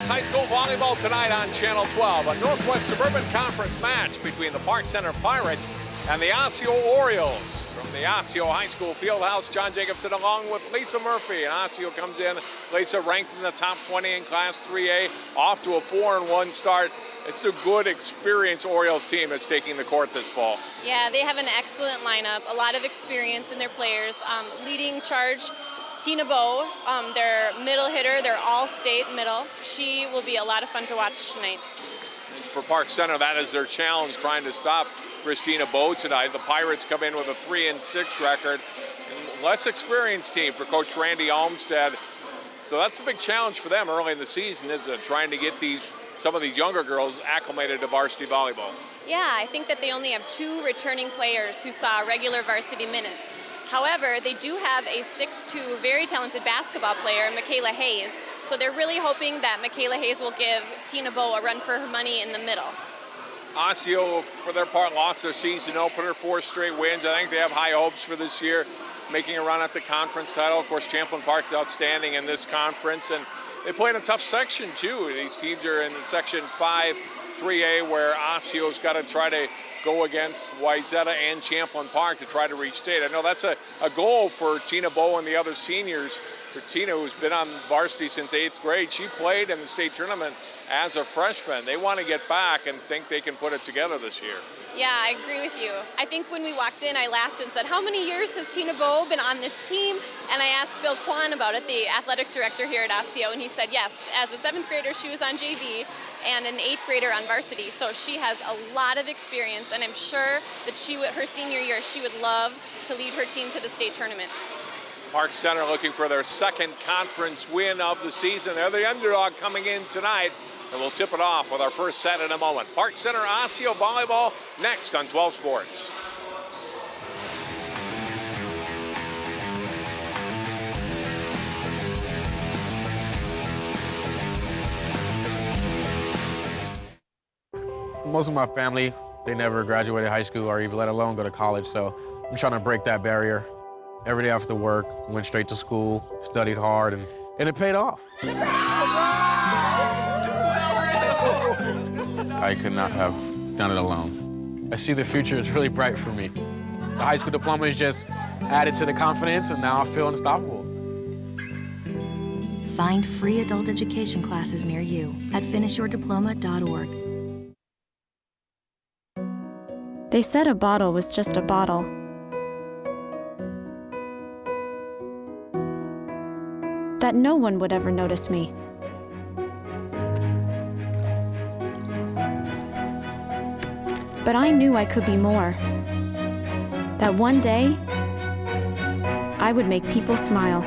High School volleyball tonight on Channel 12. A Northwest Suburban Conference match between the Park Center Pirates and the Osseo Orioles. From the Osseo High School Fieldhouse, John Jacobson along with Lisa Murphy. And Osseo comes in. Lisa ranked in the top 20 in Class 3A, off to a 4-1 start. It's a good, experienced Orioles team that's taking the court this fall. Yeah, they have an excellent lineup, a lot of experience in their players. Leading charge, Tina Bowe, their middle hitter, their all-state middle. She will be a lot of fun to watch tonight. For Park Center, that is their challenge, trying to stop Christina Bowe tonight. The Pirates come in with a 3-6 record. Less experienced team for Coach Randy Olmstead. So that's a big challenge for them early in the season, is trying to get some of these younger girls acclimated to varsity volleyball. Yeah, I think that they only have 2 returning players who saw regular varsity minutes. However, they do have a 6'2", very talented basketball player, Michaela Hayes. So they're really hoping that Michaela Hayes will give Tina Bowe a run for her money in the middle. Osseo, for their part, lost their season opener, 4 straight wins. I think they have high hopes for this year, making a run at the conference title. Of course, Champlain Park's outstanding in this conference, and they play in a tough section, too. These teams are in Section 5, 3A, where Osseo's got to try to go against Wayzata and Champlain Park to try to reach state. I know that's a goal for Tina Bowe and the other seniors. For Tina, who's been on varsity since 8th grade, she played in the state tournament as a freshman. They want to get back and think they can put it together this year. Yeah, I agree with you. I think when we walked in, I laughed and said, how many years has Tina Bowe been on this team? And I asked Bill Kwan about it, the athletic director here at Osseo, and he said, yes, as a 7th grader, she was on JV, and an 8th grader on varsity. So she has a lot of experience, and I'm sure that her senior year, she would love to lead her team to the state tournament. Park Center looking for their 2nd conference win of the season. They're the underdog coming in tonight, and we'll tip it off with our first set in a moment. Park Center Osseo volleyball next on 12 Sports. Most of my family, they never graduated high school or even let alone go to college, so I'm trying to break that barrier. Every day after work, went straight to school, studied hard, and it paid off. I could not have done it alone. I see the future is really bright for me. The high school diploma is just added to the confidence, and now I feel unstoppable. Find free adult education classes near you at finishyourdiploma.org. They said a bottle was just a bottle. That no one would ever notice me. But I knew I could be more. That one day, I would make people smile.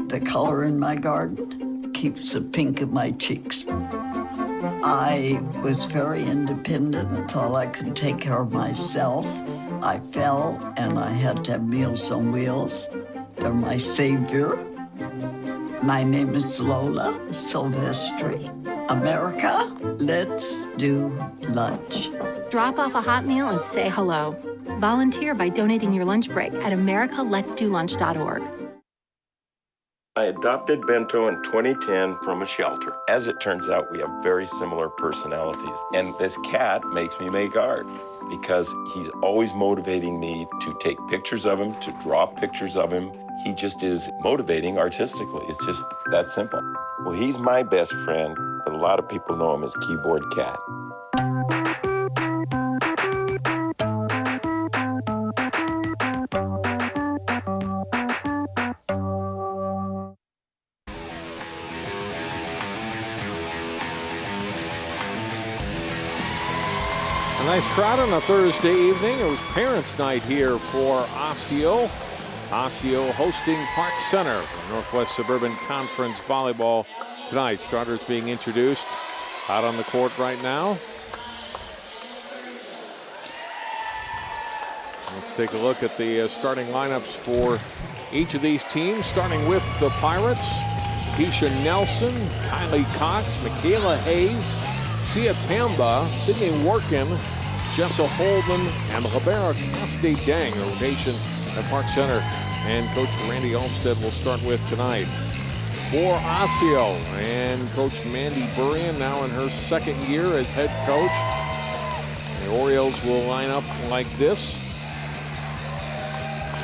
The color in my garden keeps the pink in my cheeks. I was very independent and thought I could take care of myself. I fell and I had to have Meals on Wheels. They're my savior. My name is Lola Silvestri. America, let's do lunch. Drop off a hot meal and say hello. Volunteer by donating your lunch break at americaletsdolunch.org. I adopted Bento in 2010 from a shelter. As it turns out, we have very similar personalities. And this cat makes me make art because he's always motivating me to take pictures of him, to draw pictures of him. He just is motivating artistically. It's just that simple. Well, he's my best friend, but a lot of people know him as Keyboard Cat. A nice crowd on a Thursday evening. It was Parents' Night here for Osseo. Osseo hosting Park Center for Northwest Suburban Conference volleyball tonight. Starters being introduced out on the court right now. Let's take a look at the starting lineups for each of these teams, starting with the Pirates. Keisha Nelson, Kylie Cox, Michaela Hayes, Sia Tamba, Sydney Workin, Jessa Holden and the libero Cassidy Dang. The rotation at Park Center. And Coach Randy Olmstead will start with tonight. For Osseo and Coach Mandy Burian, now in her second year as head coach. The Orioles will line up like this.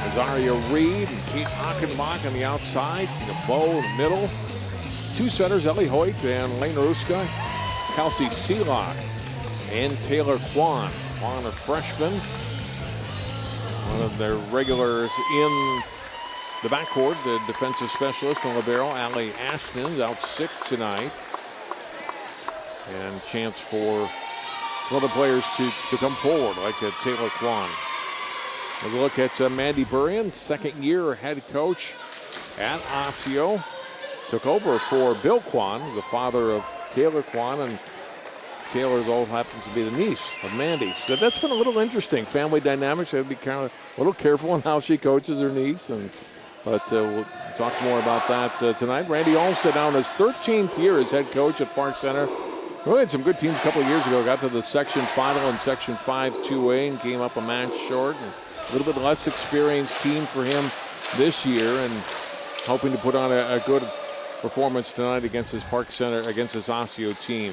Azaria Reed and Kate Achenbach on the outside. Tina Bow in the middle. Two centers, Ellie Hoyt and Lane Ruska. Kelsey Seelock and Taylor Kwan. Kwan, a freshman. One of their regulars in the backcourt, the defensive specialist and libero, Allie Ashton, is out sick tonight. And chance for some other players to come forward, like Taylor Kwan. A look at Mandy Burian, second year head coach at Osseo. Took over for Bill Kwan, the father of Taylor Kwan, and Taylor's all happens to be the niece of Mandy. So that's been a little interesting. Family dynamics, they have to be kind of a little careful on how she coaches her niece. But we'll talk more about that tonight. Randy Olmstead now in his 13th year as head coach at Park Center. We had some good teams a couple of years ago. Got to the section final in section 5 2A and came up a match short. And a little bit less experienced team for him this year, and hoping to put on a good performance tonight against his Park Center, against his Osseo team.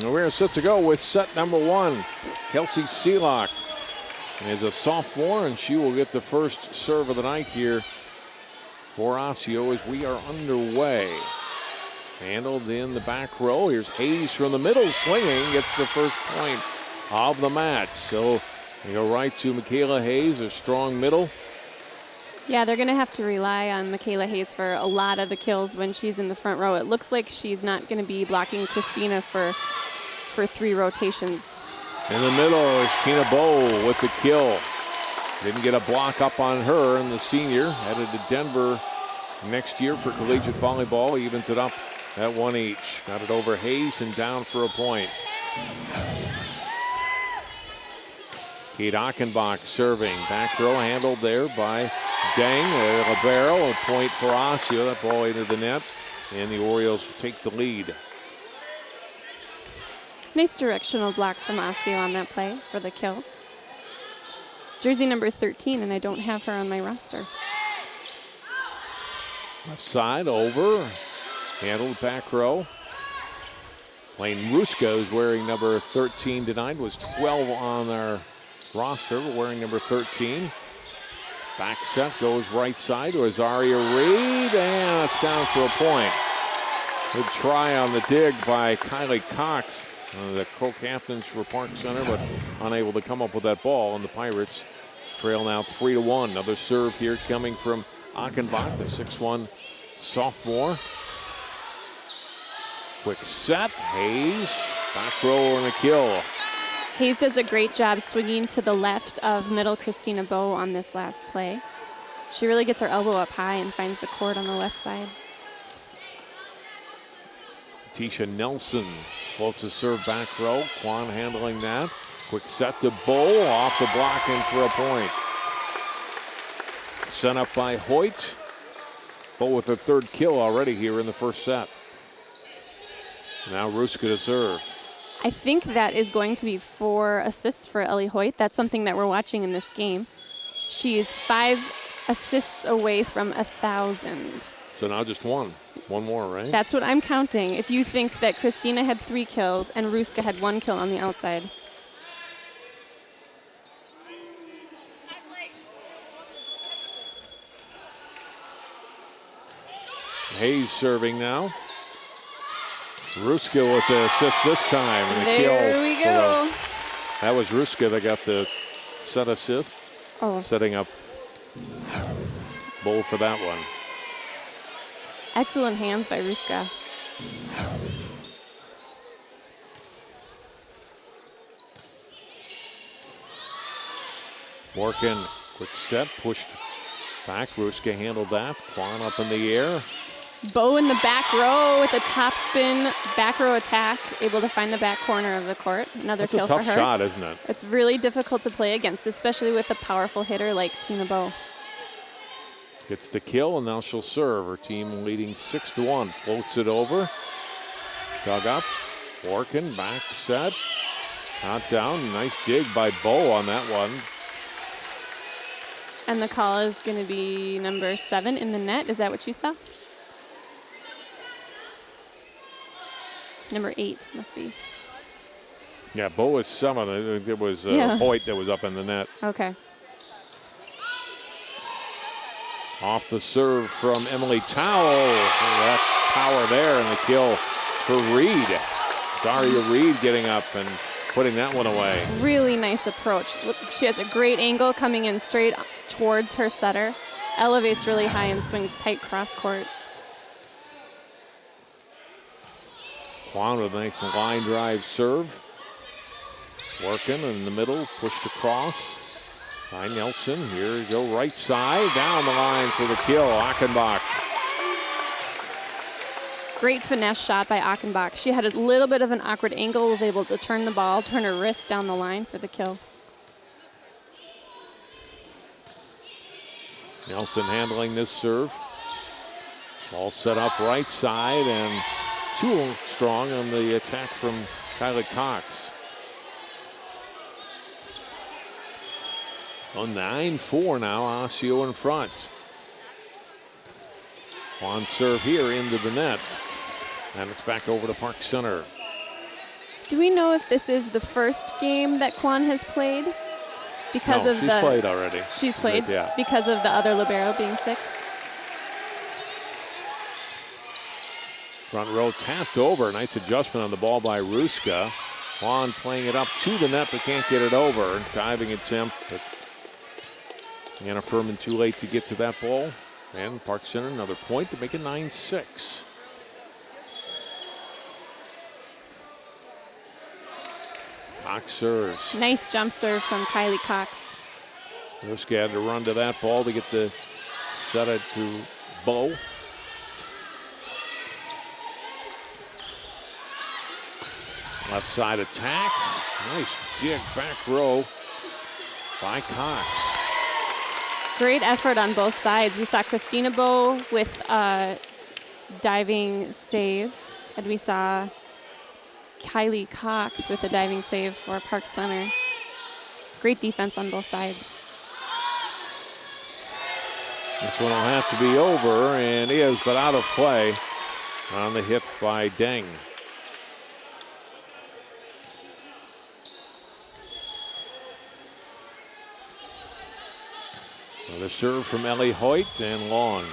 And we're set to go with set number 1. Kelsey Seelock is a sophomore, and she will get the first serve of the night here for Osseo as we are underway. Handled in the back row. Here's Hayes from the middle swinging, gets the first point of the match. So we go right to Michaela Hayes, a strong middle. Yeah, they're going to have to rely on Michaela Hayes for a lot of the kills when she's in the front row. It looks like she's not going to be blocking Christina for 3 rotations. In the middle is Tina Bow with the kill. Didn't get a block up on her, and the senior headed to Denver next year for collegiate volleyball. Evens it up at 1 each. Got it over Hayes and down for a point. Kate Achenbach serving. Back row handled there by Dang. A libero, a point for Osseo. That ball into the net, and the Orioles will take the lead. Nice directional block from Osseo on that play for the kill. Jersey number 13, and I don't have her on my roster. Left side over. Handled back row. Lane Ruska is wearing number 13 tonight. Was 12 on our roster, wearing number 13. Back set goes right side to Azaria Reed, and it's down for a point. Good try on the dig by Kylie Cox, the co-captains for Park Center, but unable to come up with that ball. And the Pirates trail now 3-1. Another serve here coming from Achenbach, the 6'1" sophomore. Quick set, Hayes, back row and a kill. Hayes does a great job swinging to the left of middle Christina Bow on this last play. She really gets her elbow up high and finds the court on the left side. Tisha Nelson floats a serve back row. Kwan handling that. Quick set to Bow, off the block and for a point. Sent up by Hoyt. Bow with her 3rd kill already here in the first set. Now Ruska to serve. I think that is going to be 4 assists for Ellie Hoyt. That's something that we're watching in this game. She is 5 assists away from 1,000. So now just one more, right? That's what I'm counting. If you think that Christina had 3 kills and Ruska had 1 kill on the outside. Hayes serving now. Ruska with the assist this time. And the there kill. We go. That was Ruska that got the set assist. Oh. Setting up Bow for that one. Excellent hands by Ruska. Working, quick set, pushed back. Ruska handled that. Kwan up in the air. Bow in the back row with a top spin back row attack, able to find the back corner of the court. Another That's kill for her. That's a tough shot, isn't it? It's really difficult to play against, especially with a powerful hitter like Tina Bow. Gets the kill, and now she'll serve. Her team leading 6-1. Floats it over. Dug up. Working, back set. Not down. Nice dig by Bo on that one. And the call is going to be number 7 in the net. Is that what you saw? Number 8 must be. Yeah, Bo was someone. It was Hoyt that was up in the net. Okay. Off the serve from Emily Towle. That power there, and the kill for Reed. Zaria Reed getting up and putting that one away. Really nice approach. Look, she has a great angle coming in straight towards her setter. Elevates really high and swings tight cross court. Kwan with a nice line drive serve. Working in the middle, pushed across by Nelson. Here we go, right side, down the line for the kill. Achenbach. Great finesse shot by Achenbach. She had a little bit of an awkward angle, was able to turn the ball, turn her wrist down the line for the kill. Nelson handling this serve. Ball set up right side, and too strong on the attack from Kylie Cox. On 9-4 now, Osseo in front. One serve here into the net. And it's back over to Park Center. Do we know if this is the first game that Kwan has played? Because no, of she's played already. She's played? Yeah. Because of the other libero being sick? Front row tapped over. Nice adjustment on the ball by Ruska. Kwan playing it up to the net, but can't get it over. Diving attempt, but Anna Furman too late to get to that ball. And Park Center another point to make it 9-6. Cox serves. Nice jump serve from Kylie Cox. Ruska had to run to that ball to get the set it to Bo. Left side attack. Nice dig back row by Cox. Great effort on both sides. We saw Christina Bo with a diving save, and we saw Kylie Cox with a diving save for Park Center. Great defense on both sides. This one will have to be over, and is, but out of play on the hit by Deng. Another serve from Ellie Hoyt, and long.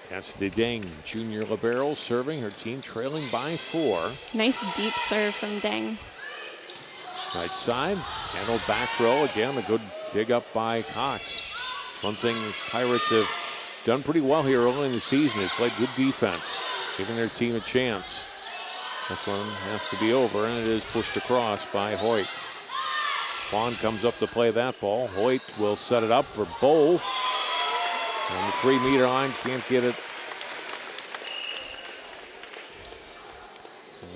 Cassidy Deng, junior libero, serving, her team trailing by 4. Nice deep serve from Deng. Right side, handled back row. Again, a good dig up by Cox. One thing Pirates have done pretty well here early in the season. They've played good defense, giving their team a chance. This one has to be over, and it is pushed across by Hoyt. Vaughn comes up to play that ball. Hoyt will set it up for Bo. On the 3-meter line, can't get it.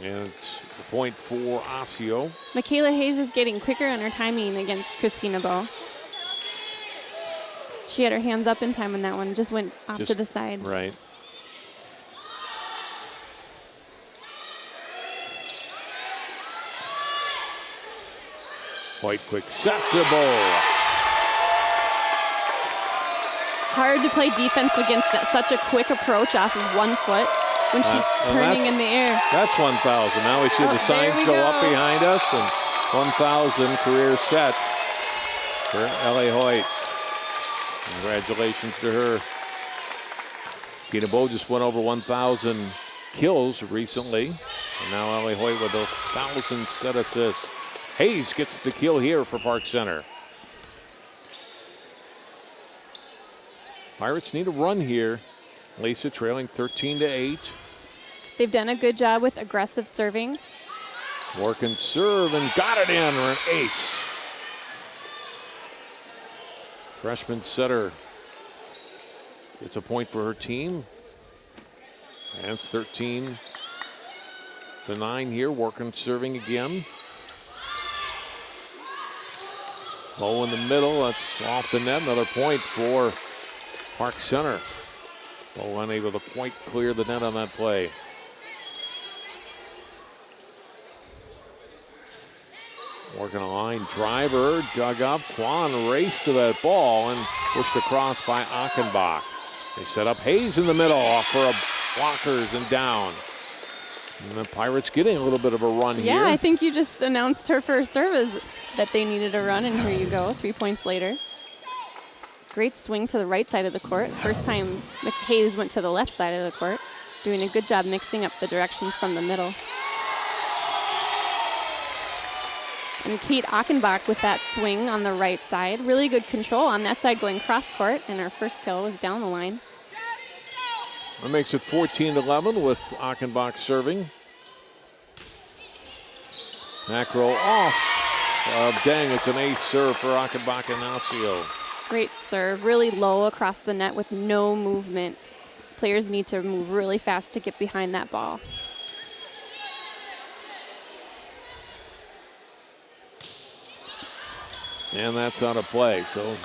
And it's a point for Osseo. Michaela Hayes is getting quicker on her timing against Christina Bo. She had her hands up in time on that one, just went off to the side. Right. Hoyt quick set to Bo. Hard to play defense against that, such a quick approach off of 1 foot when she's turning in the air. That's 1,000. Now we see the signs go up behind us, and 1,000 career sets for Ellie Hoyt. Congratulations to her. Tina Bo just went over 1,000 kills recently, and now Ellie Hoyt with 1,000 set assists. Hayes gets the kill here for Park Center. Pirates need a run here. Lisa trailing 13-8. They've done a good job with aggressive serving. Work and serve, and got it in, or an ace. Freshman setter gets a point for her team. And it's 13-8 The 9 here, working serving again. Low in the middle, that's off the net. Another point for Park Center. Bow unable to quite clear the net on that play. Working a line driver, dug up. Kwan raced to that ball and pushed across by Achenbach. They set up Hayes in the middle for a blockers and down. And the Pirates getting a little bit of a run here. Yeah, I think you just announced her first serve that they needed a run, and here you go, 3 points later. Great swing to the right side of the court. First time Hayes went to the left side of the court, doing a good job mixing up the directions from the middle. And Kate Achenbach with that swing on the right side. Really good control on that side going cross court, and her first kill was down the line. That makes it 14-11 with Achenbach serving. Macro off. Dang, it's an ace serve for Achenbach and Osseo. Great serve, really low across the net with no movement. Players need to move really fast to get behind that ball. And that's out of play. So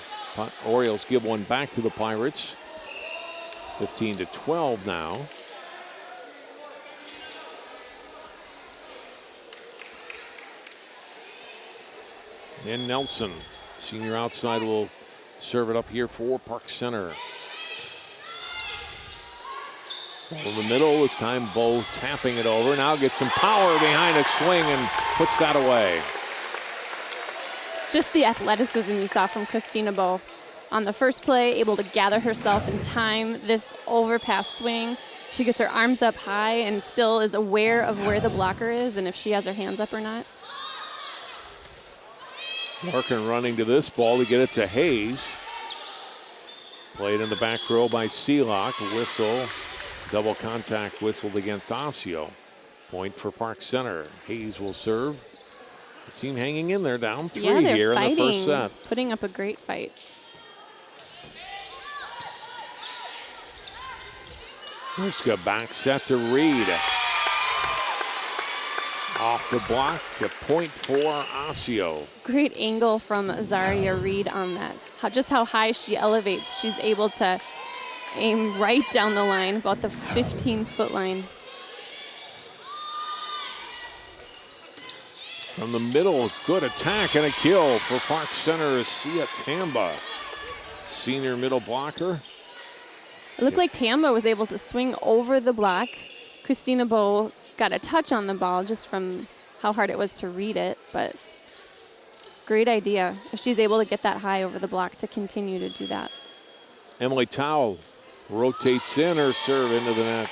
Orioles give one back to the Pirates. 15-12 now. And Nelson, senior outside, will serve it up here for Park Center. In the middle, this time Bo tapping it over. Now gets some power behind its swing and puts that away. Just the athleticism you saw from Christina Bo. On the first play, able to gather herself in time, this overpass swing. She gets her arms up high and still is aware of where the blocker is and if she has her hands up or not. Larkin running to this ball to get it to Hayes. Played in the back row by Seelock. Whistle, double contact whistled against Osseo. Point for Park Center. Hayes will serve. The team hanging in there, down 3 here in the first set. Putting up a great fight. Ruska back set to Reed. Off the block, the point for Osseo. Great angle from Zaria Reed on that. Just how high she elevates. She's able to aim right down the line, about the 15-foot line. From the middle, good attack and a kill for Park Center. Sia Tamba, senior middle blocker. It looked like Tamba was able to swing over the block. Christina Bo got a touch on the ball just from how hard it was to read it, but great idea. If she's able to get that high over the block to continue to do that. Emily Towle rotates in her serve into the net.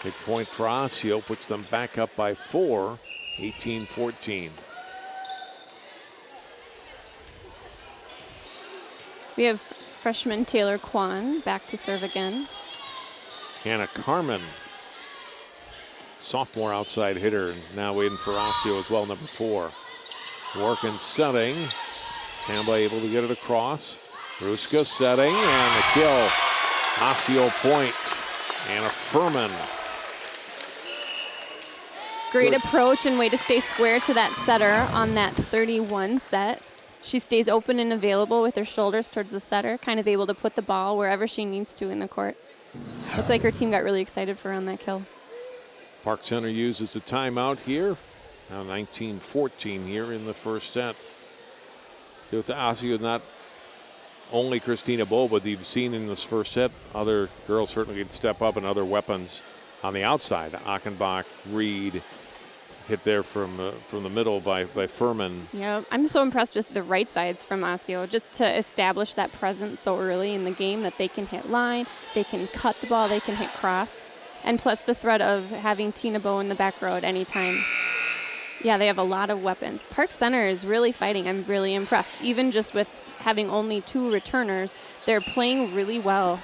Big point for Osseo, puts them back up by 4, 18-14. We have freshman Taylor Kwan back to serve again. Hannah Carmen, sophomore outside hitter, now waiting for Osseo as well, number 4. Working setting. Tamba able to get it across. Ruska setting and the kill. Osseo point. Anna Furman. Great approach and way to stay square to that setter on that 31 set. She stays open and available with her shoulders towards the setter, kind of able to put the ball wherever she needs to in the court. Looked like her team got really excited for her on that kill. Park Center uses a timeout here. Now 19-14 here in the first set. With Osseo, not only Christina Bo, but you've seen in this first set, other girls certainly can step up and other weapons on the outside. Achenbach, Reed, hit there from the middle by Furman. Yeah, I'm so impressed with the right sides from Osseo, just to establish that presence so early in the game that they can hit line, they can cut the ball, they can hit cross, and plus the threat of having Tina Bo in the back row at any time. Yeah, they have a lot of weapons. Park Center is really fighting. I'm really impressed. Even just with having only 2 returners, they're playing really well.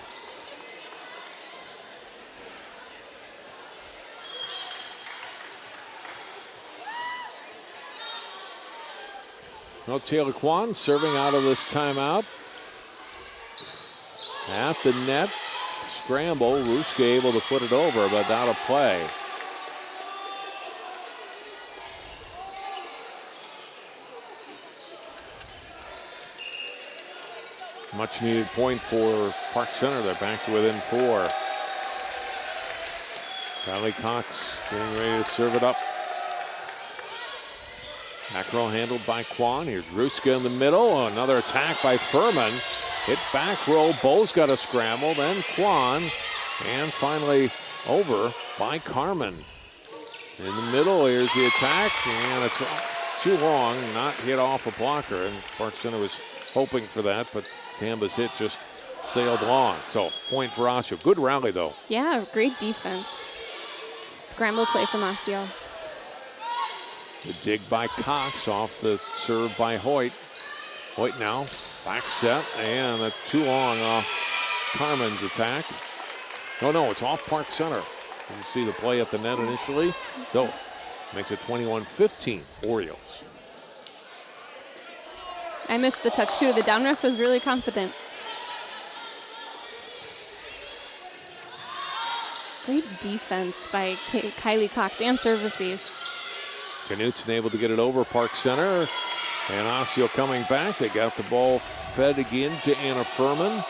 Well, Taylor Kwan serving out of this timeout. At the net, scramble. Ruska able to put it over, but out of play. Much needed point for Park Center. They're back to within 4. Kylie Cox getting ready to serve it up. Back row handled by Kwan. Here's Ruska in the middle. Another attack by Furman. Hit back row. Bo's got a scramble. Then Kwan. And finally over by Carmen. In the middle, here's the attack. And it's too long. Not hit off a blocker. And Park Center was hoping for that. But Tamba's hit just sailed long. So point for Osseo. Good rally, though. Yeah, great defense. Scramble play from Osseo. The dig by Cox off the serve by Hoyt. Hoyt now back set, and too long off Carmen's attack. No, it's off Park Center. You can see the play at the net initially. So makes it 21-15 Orioles. I missed the touch too. The down ref was really confident. Great defense by Kylie Cox and serve receive. Knutson able to get it over Park Center. And Osseo coming back. They got the ball fed again to Anna Furman.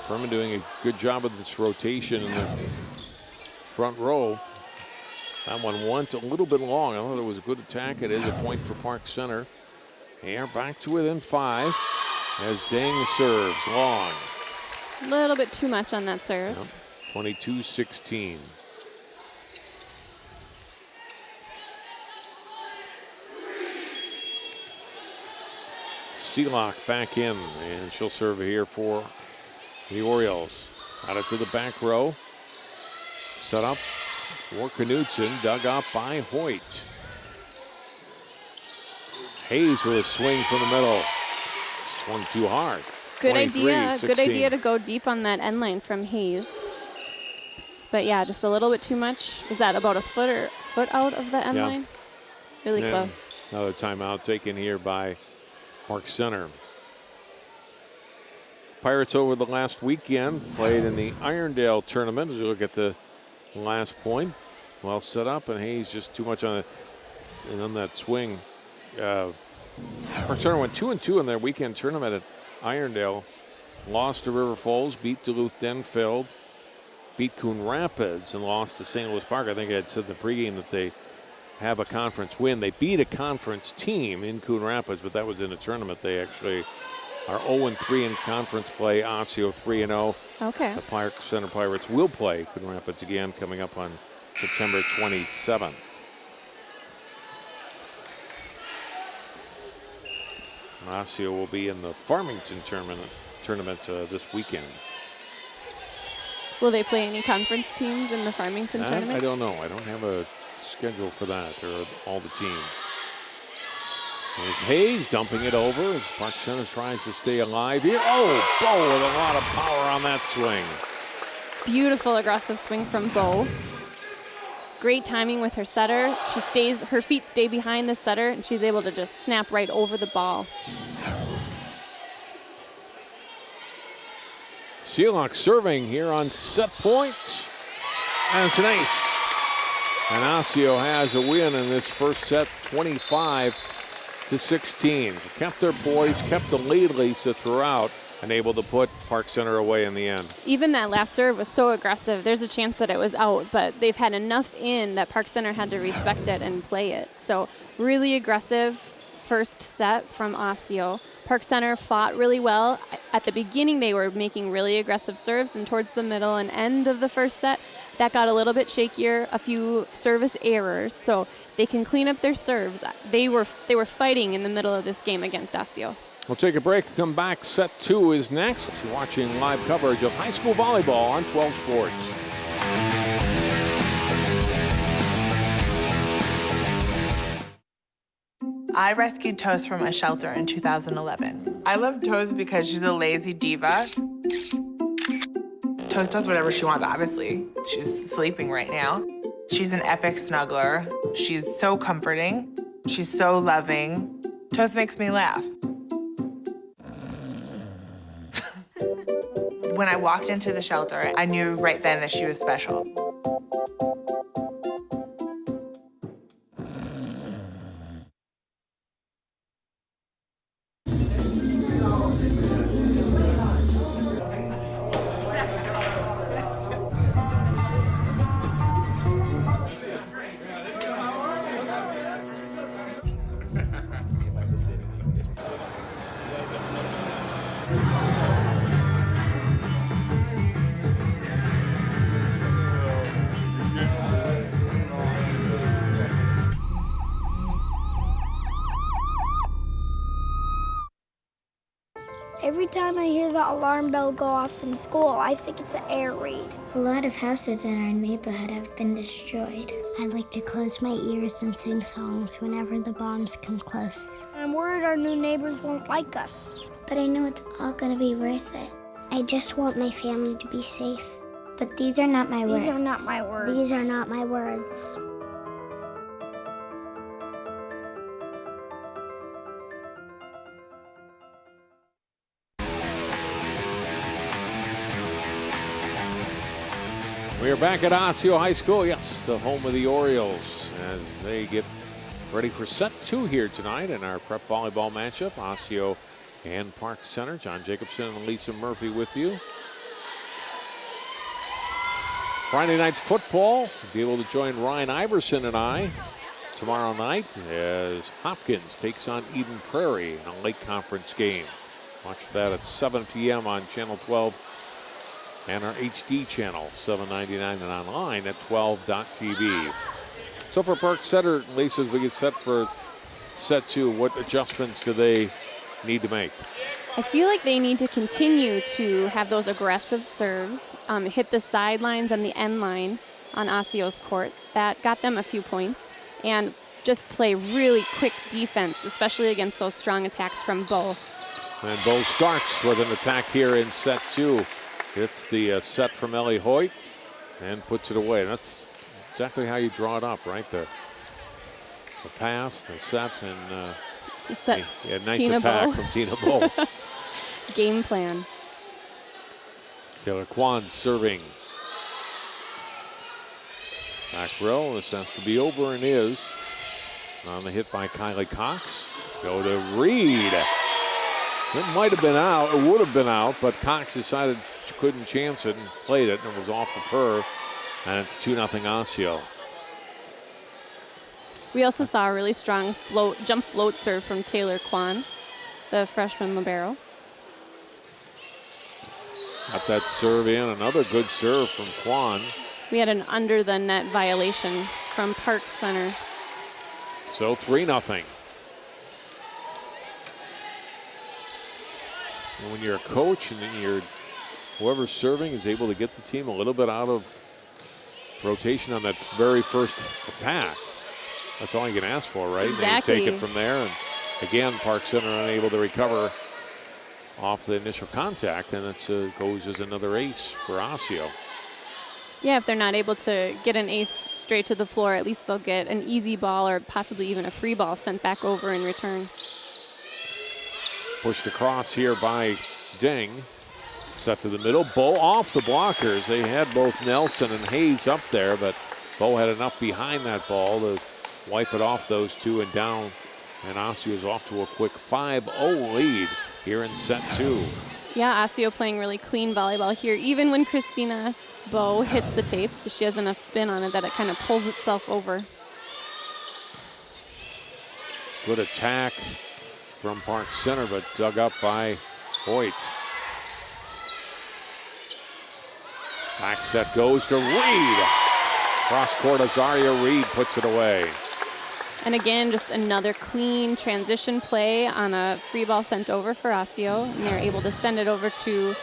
Furman doing a good job of this rotation in the front row. That one went a little bit long. I thought it was a good attack. It is a point for Park Center. Here back to within 5 as Deng serves long. A little bit too much on that serve. Yep. 22-16. Seelock back in, and she'll serve here for the Orioles. Out it to the back row. Set up for Knutson, dug up by Hoyt. Hayes with a swing from the middle. Swung too hard. Good idea. 23-16. Good idea to go deep on that end line from Hayes. But yeah, just a little bit too much. Is that about a foot out of the end line? Really And close. Another timeout taken here by Park Center. Pirates over the last weekend played in the Irondale tournament. As you look at the last point, well set up, and Hayes just too much on it. And on that swing, Park Center went 2-2 in their weekend tournament at Irondale. Lost to River Falls, beat Duluth Denfeld, beat Coon Rapids, and lost to St. Louis Park. I think I had said in the pregame that they have a conference win. They beat a conference team in Coon Rapids, but that was in a tournament. They actually are 0-3 in conference play. Osseo 3-0. Okay. The Park Center Pirates will play Coon Rapids again coming up on September 27th. Osseo will be in the Farmington tournament this weekend. Will they play any conference teams in the Farmington tournament? I don't know. I don't have a schedule for that. There are all the teams. There's Hayes dumping it over as Park Center tries to stay alive here. Oh, Bo with a lot of power on that swing. Beautiful aggressive swing from Bo. Great timing with her setter. Her feet stay behind the setter, and she's able to just snap right over the ball. Seelock serving here on set point. And it's an ace. And Osseo has a win in this first set, 25-16. So kept their poise, kept the lead, Lisa, throughout, and able to put Park Center away in the end. Even that last serve was so aggressive. There's a chance that it was out, but they've had enough in that Park Center had to respect it and play it. So really aggressive first set from Osseo. Park Center fought really well. At the beginning, they were making really aggressive serves, and towards the middle and end of the first set, that got a little bit shakier, a few service errors, so they can clean up their serves. They were fighting in the middle of this game against Osseo. We'll take a break, come back. Set 2 is next. You're watching live coverage of high school volleyball on 12 Sports. I rescued Toast from a shelter in 2011. I love Toast because she's a lazy diva. Toast does whatever she wants, obviously. She's sleeping right now. She's an epic snuggler. She's so comforting. She's so loving. Toast makes me laugh. When I walked into the shelter, I knew right then that she was special. time I hear the alarm bell go off in school, I think it's an air raid. A lot of houses in our neighborhood have been destroyed. I like to close my ears and sing songs whenever the bombs come close. I'm worried our new neighbors won't like us. But I know it's all gonna be worth it. I just want my family to be safe. But these are not my words. These are not my words. These are not my words. We are back at Osseo High School. Yes, the home of the Orioles as they get ready for set 2 here tonight in our prep volleyball matchup. Osseo and Park Center. John Jacobson and Lisa Murphy with you. Friday night football. You'll be able to join Ryan Iverson and I tomorrow night as Hopkins takes on Eden Prairie in a late conference game. Watch for that at 7 p.m. on Channel 12 and our HD channel, $7.99, and online at 12.tv. So for Park Center, Lisa, as we get set for set 2, what adjustments do they need to make? I feel like they need to continue to have those aggressive serves, hit the sidelines and the end line on Osceo's court. That got them a few points. And just play really quick defense, especially against those strong attacks from Bo. And Bo starts with an attack here in set 2. Hits the set from Ellie Hoyt and puts it away. That's exactly how you draw it up, right? The pass, the set, and nice Tina attack Bo. from Tina Bo. Game plan. Taylor Kwan serving. Back row, this has to be over and is. On the hit by Kylie Cox. Go to Reed. It might have been out, or would have been out, but Cox decided she couldn't chance it and played it, and it was off of her. And it's 2-0 Osseo. We also saw a really strong jump float serve from Taylor Kwan, the freshman libero. Got that serve in, another good serve from Kwan. We had an under the net violation from Park Center. So 3-0. And when you're a coach and then whoever's serving is able to get the team a little bit out of rotation on that very first attack, that's all you can ask for, right? Exactly. And you take it from there. And again, Park Center unable to recover off the initial contact, and it goes as another ace for Osseo. Yeah, if they're not able to get an ace straight to the floor, at least they'll get an easy ball or possibly even a free ball sent back over in return. Pushed across here by Ding. Set to the middle. Bo off the blockers. They had both Nelson and Hayes up there, but Bo had enough behind that ball to wipe it off those two and down. And Osseo is off to a quick 5-0 lead here in set 2. Yeah, Osseo playing really clean volleyball here. Even when Christina Bo hits the tape, she has enough spin on it that it kind of pulls itself over. Good attack from Park Center, but dug up by Hoyt. Back set goes to Reed. Cross court, Azaria Reed puts it away. And again, just another clean transition play on a free ball sent over for Osseo. And they're able to send it over to,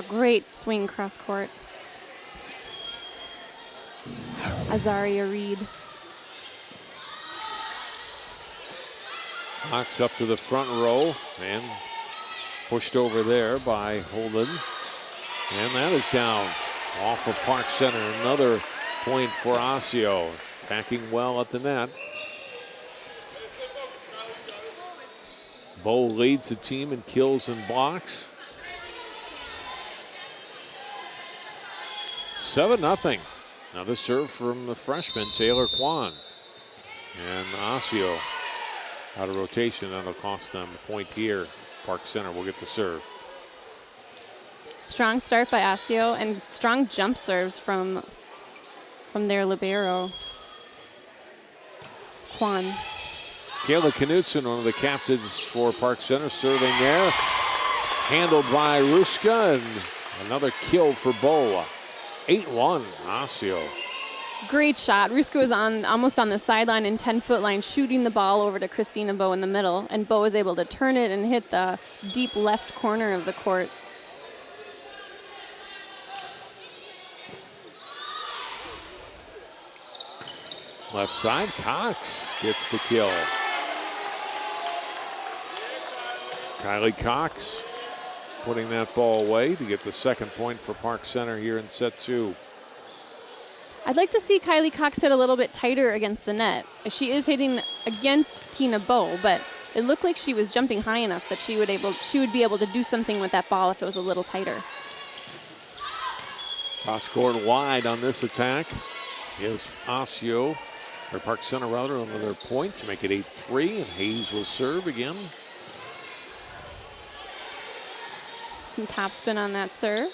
great swing cross court. Azaria Reed. Knocks up to the front row and pushed over there by Holden. And that is down off of Park Center. Another point for Osseo. Attacking well at the net. Bo leads the team in kills and blocks. 7-0. Another serve from the freshman, Taylor Kwan. And Osseo out of rotation. That'll cost them a point here. Park Center will get the serve. Strong start by Osseo and strong jump serves from their libero, Kwan. Kayla Knutson, one of the captains for Park Center, serving there. Handled by Ruska, and another kill for Bo. 8-1, Osseo. Great shot. Ruska was almost on the sideline and 10-foot line shooting the ball over to Christina Bow in the middle, and Bow was able to turn it and hit the deep left corner of the court. Left side, Cox gets the kill. Kylie Cox putting that ball away to get the second point for Park Center here in set 2. I'd like to see Kylie Cox hit a little bit tighter against the net. She is hitting against Tina Bow, but it looked like she was jumping high enough that she would be able to do something with that ball if it was a little tighter. Cross court wide on this attack is Osseo, or Park Center rather, another point to make it 8-3, and Hayes will serve again. Some topspin on that serve.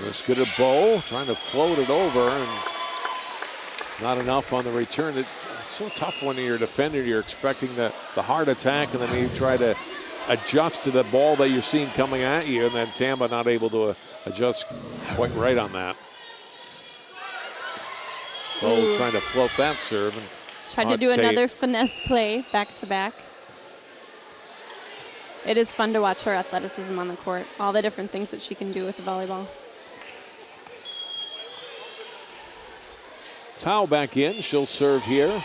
Let's get a Bow, trying to float it over, and not enough on the return. It's so tough when you're a defender. You're expecting the hard attack, and then you try to adjust to the ball that you're seeing coming at you, and then Tamba not able to adjust quite right on that. Bow trying to float that serve. And tried to do another finesse play back to back. It is fun to watch her athleticism on the court, all the different things that she can do with the volleyball. Tao back in, she'll serve here.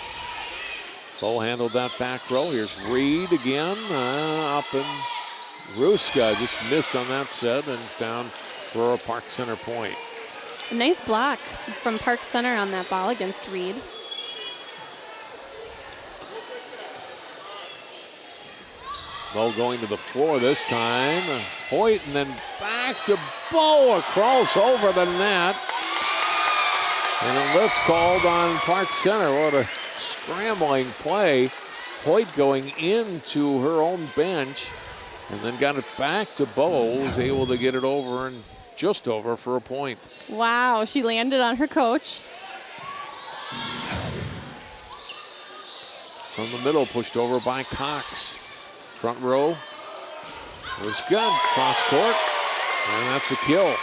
Bow handled that back row. Here's Reed again, up, and Ruska just missed on that set and down for a Park Center point. A nice block from Park Center on that ball against Reed. Bow going to the floor this time. Hoyt, and then back to Bow across over the net. And a lift called on Park Center. What a scrambling play. Hoyt going into her own bench and then got it back to Bow, who was able to get it over and just over for a point. Wow, she landed on her coach. From the middle, pushed over by Cox. Front row was good. Cross court, and that's a kill.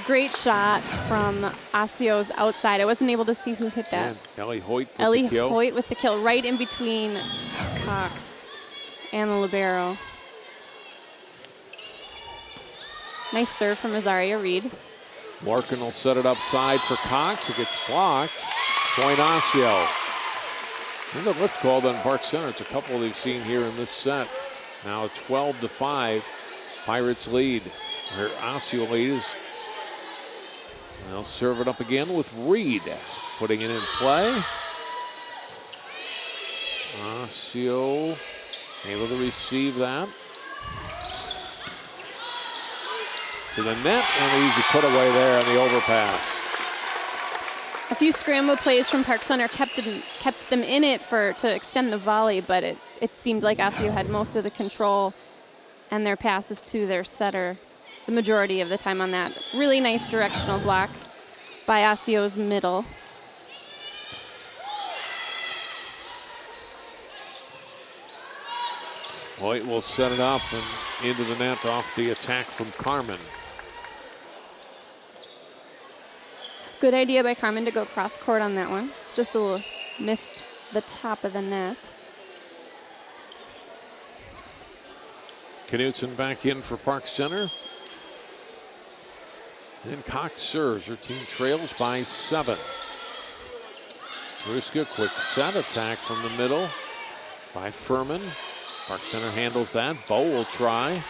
Great shot from Osseo's outside. I wasn't able to see who hit that. And Ellie Hoyt with the kill. Hoyt with the kill, right in between Cox and the libero. Nice serve from Azaria Reed. Larkin will set it upside for Cox. It gets blocked. Point Osseo. And the lift called on Park Center. It's a couple they've seen here in this set. Now 12-5. Pirates lead. Their Osseo lead is. They'll serve it up again with Reed putting it in play. Osseo able to receive that. To the net, and an easy put away there on the overpass. A few scramble plays from Park Center kept them in it to extend the volley, but it seemed like Osseo had most of the control and their passes to their setter the majority of the time on that. Really nice directional block by Osseo's middle. Hoyt will set it up and into the net off the attack from Carmen. Good idea by Carmen to go cross court on that one. Just a little missed the top of the net. Knutson back in for Park Center. Then Cox serves. Her team trails by 7. Ruska, quick set attack from the middle by Furman. Park Center handles that. Bow will try.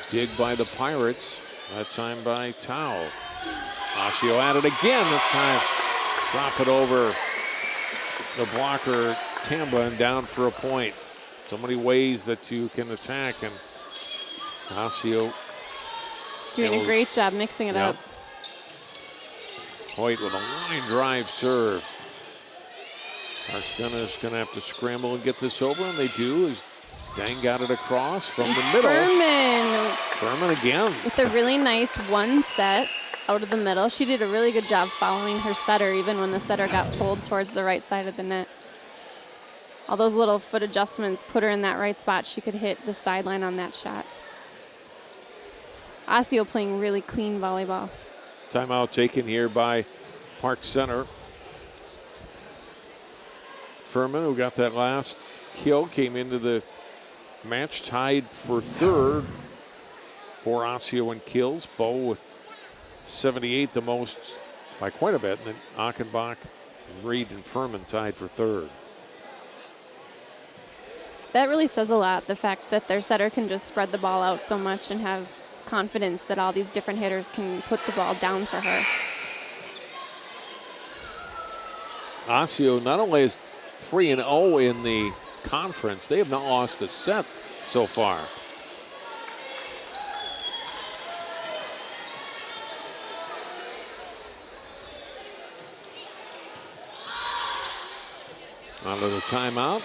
Dig by the Pirates. That time by Tao. Osseo at it again. This time drop it over the blocker Tamba and down for a point. So many ways that you can attack, and Osseo doing a great job mixing it up. Hoyt with a line drive serve. Park's gonna have to scramble and get this over, and they do as Dang got it across from the middle. Furman again. With a really nice one set out of the middle. She did a really good job following her setter, even when the setter got pulled towards the right side of the net. All those little foot adjustments put her in that right spot. She could hit the sideline on that shot. Osseo playing really clean volleyball. Timeout taken here by Park Center. Furman, who got that last kill, came into the match tied for third for Osseo in kills. Bow with 78, the most by quite a bit. And then Achenbach, Reed, and Furman tied for third. That really says a lot, the fact that their setter can just spread the ball out so much and have confidence that all these different hitters can put the ball down for her. Osseo not only is 3-0 in the conference, they have not lost a set so far. Out of the timeout.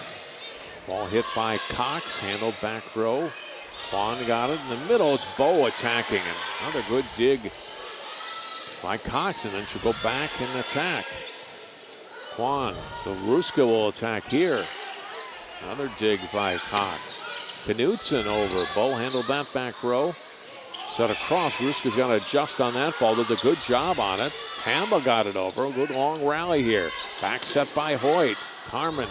Ball hit by Cox, handled back row. Quan got it in the middle. It's Bow attacking. Another good dig by Cox, and then she'll go back and attack. Quan. So Ruska will attack here. Another dig by Cox. Knutson over. Bow handled that back row. Set across. Ruska's got to adjust on that ball. Did a good job on it. Tamba got it over. A good long rally here. Back set by Hoyt. Carmen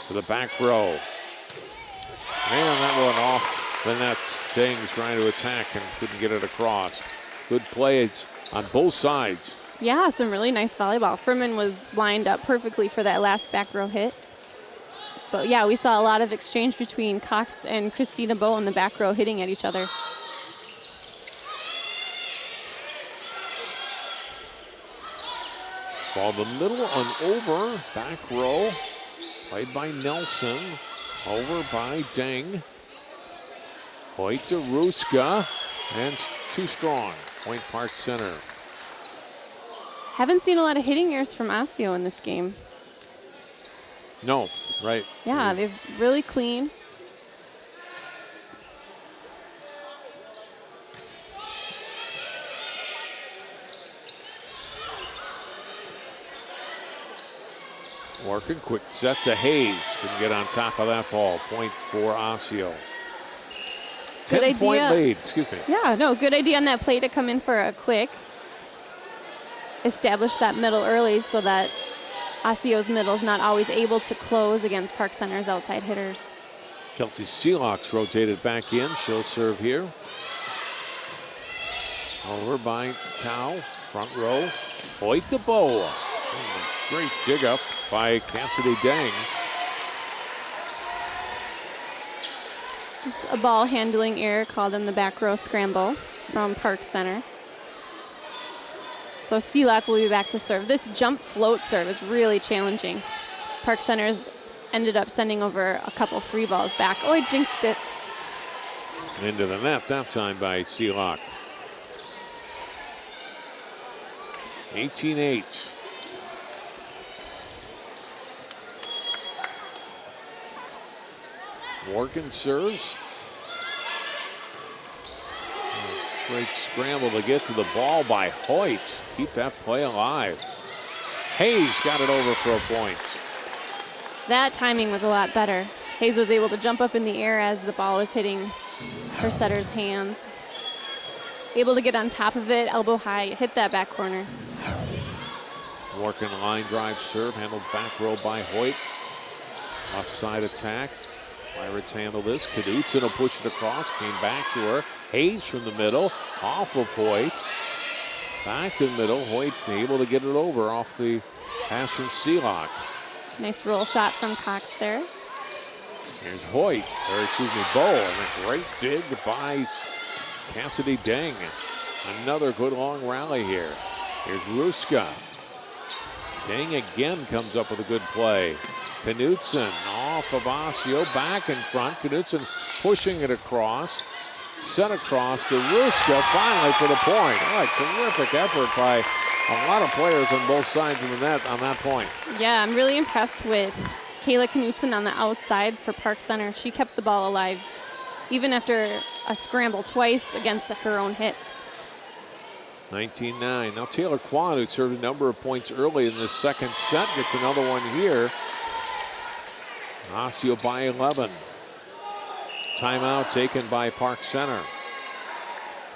to the back row. Man, that one off the net. Ding's trying to attack and couldn't get it across. Good plays on both sides. Yeah, some really nice volleyball. Furman was lined up perfectly for that last back row hit. But yeah, we saw a lot of exchange between Cox and Christina Bow in the back row hitting at each other. Ball the middle and over. Back row. Played by Nelson. Over by Deng. Hoyt to Ruska. And too strong. Point Park Center. Haven't seen a lot of hitting errors from Osseo in this game. No, right. Yeah, they're really clean. Working, quick set to Hayes. Couldn't get on top of that ball. Point for Osseo. 10-point lead, excuse me. Yeah, no, good idea on that play to come in for a quick. Establish that middle early so that Osseo's middle is not always able to close against Park Center's outside hitters. Kelsey Seelock's rotated back in. She'll serve here. Over by Tao, front row. Hoyt to Bow. Great dig up by Cassidy Deng. Just a ball handling error called in the back row scramble from Park Center. So Seelock will be back to serve. This jump float serve is really challenging. Park Center's ended up sending over a couple free balls back. Oh, I jinxed it. Into the net that time by Seelock. 18-8. Morgan serves. Great scramble to get to the ball by Hoyt. Keep that play alive. Hayes got it over for a point. That timing was a lot better. Hayes was able to jump up in the air as the ball was hitting her setter's hands. Able to get on top of it, elbow high, hit that back corner. Working line drive serve, handled back row by Hoyt. Offside attack. Pirates handle this. Knutson will push it across. Came back to her. Hayes from the middle. Off of Hoyt. Back to the middle. Hoyt able to get it over off the pass from Seelock. Nice roll shot from Cox there. Here's Hoyt, or excuse me, Bow. And a great dig by Cassidy Deng. Another good long rally here. Here's Ruska. Deng again comes up with a good play. Knutson off of Osseo, back in front. Knutson pushing it across. Set across to Ruska, finally for the point. All right, terrific effort by a lot of players on both sides of the net on that point. Yeah, I'm really impressed with Kayla Knutson on the outside for Park Center. She kept the ball alive, even after a scramble twice against her own hits. 19-9. Now Taylor Quan, who served a number of points early in this second set, gets another one here. Osseo by 11. Timeout taken by Park Center.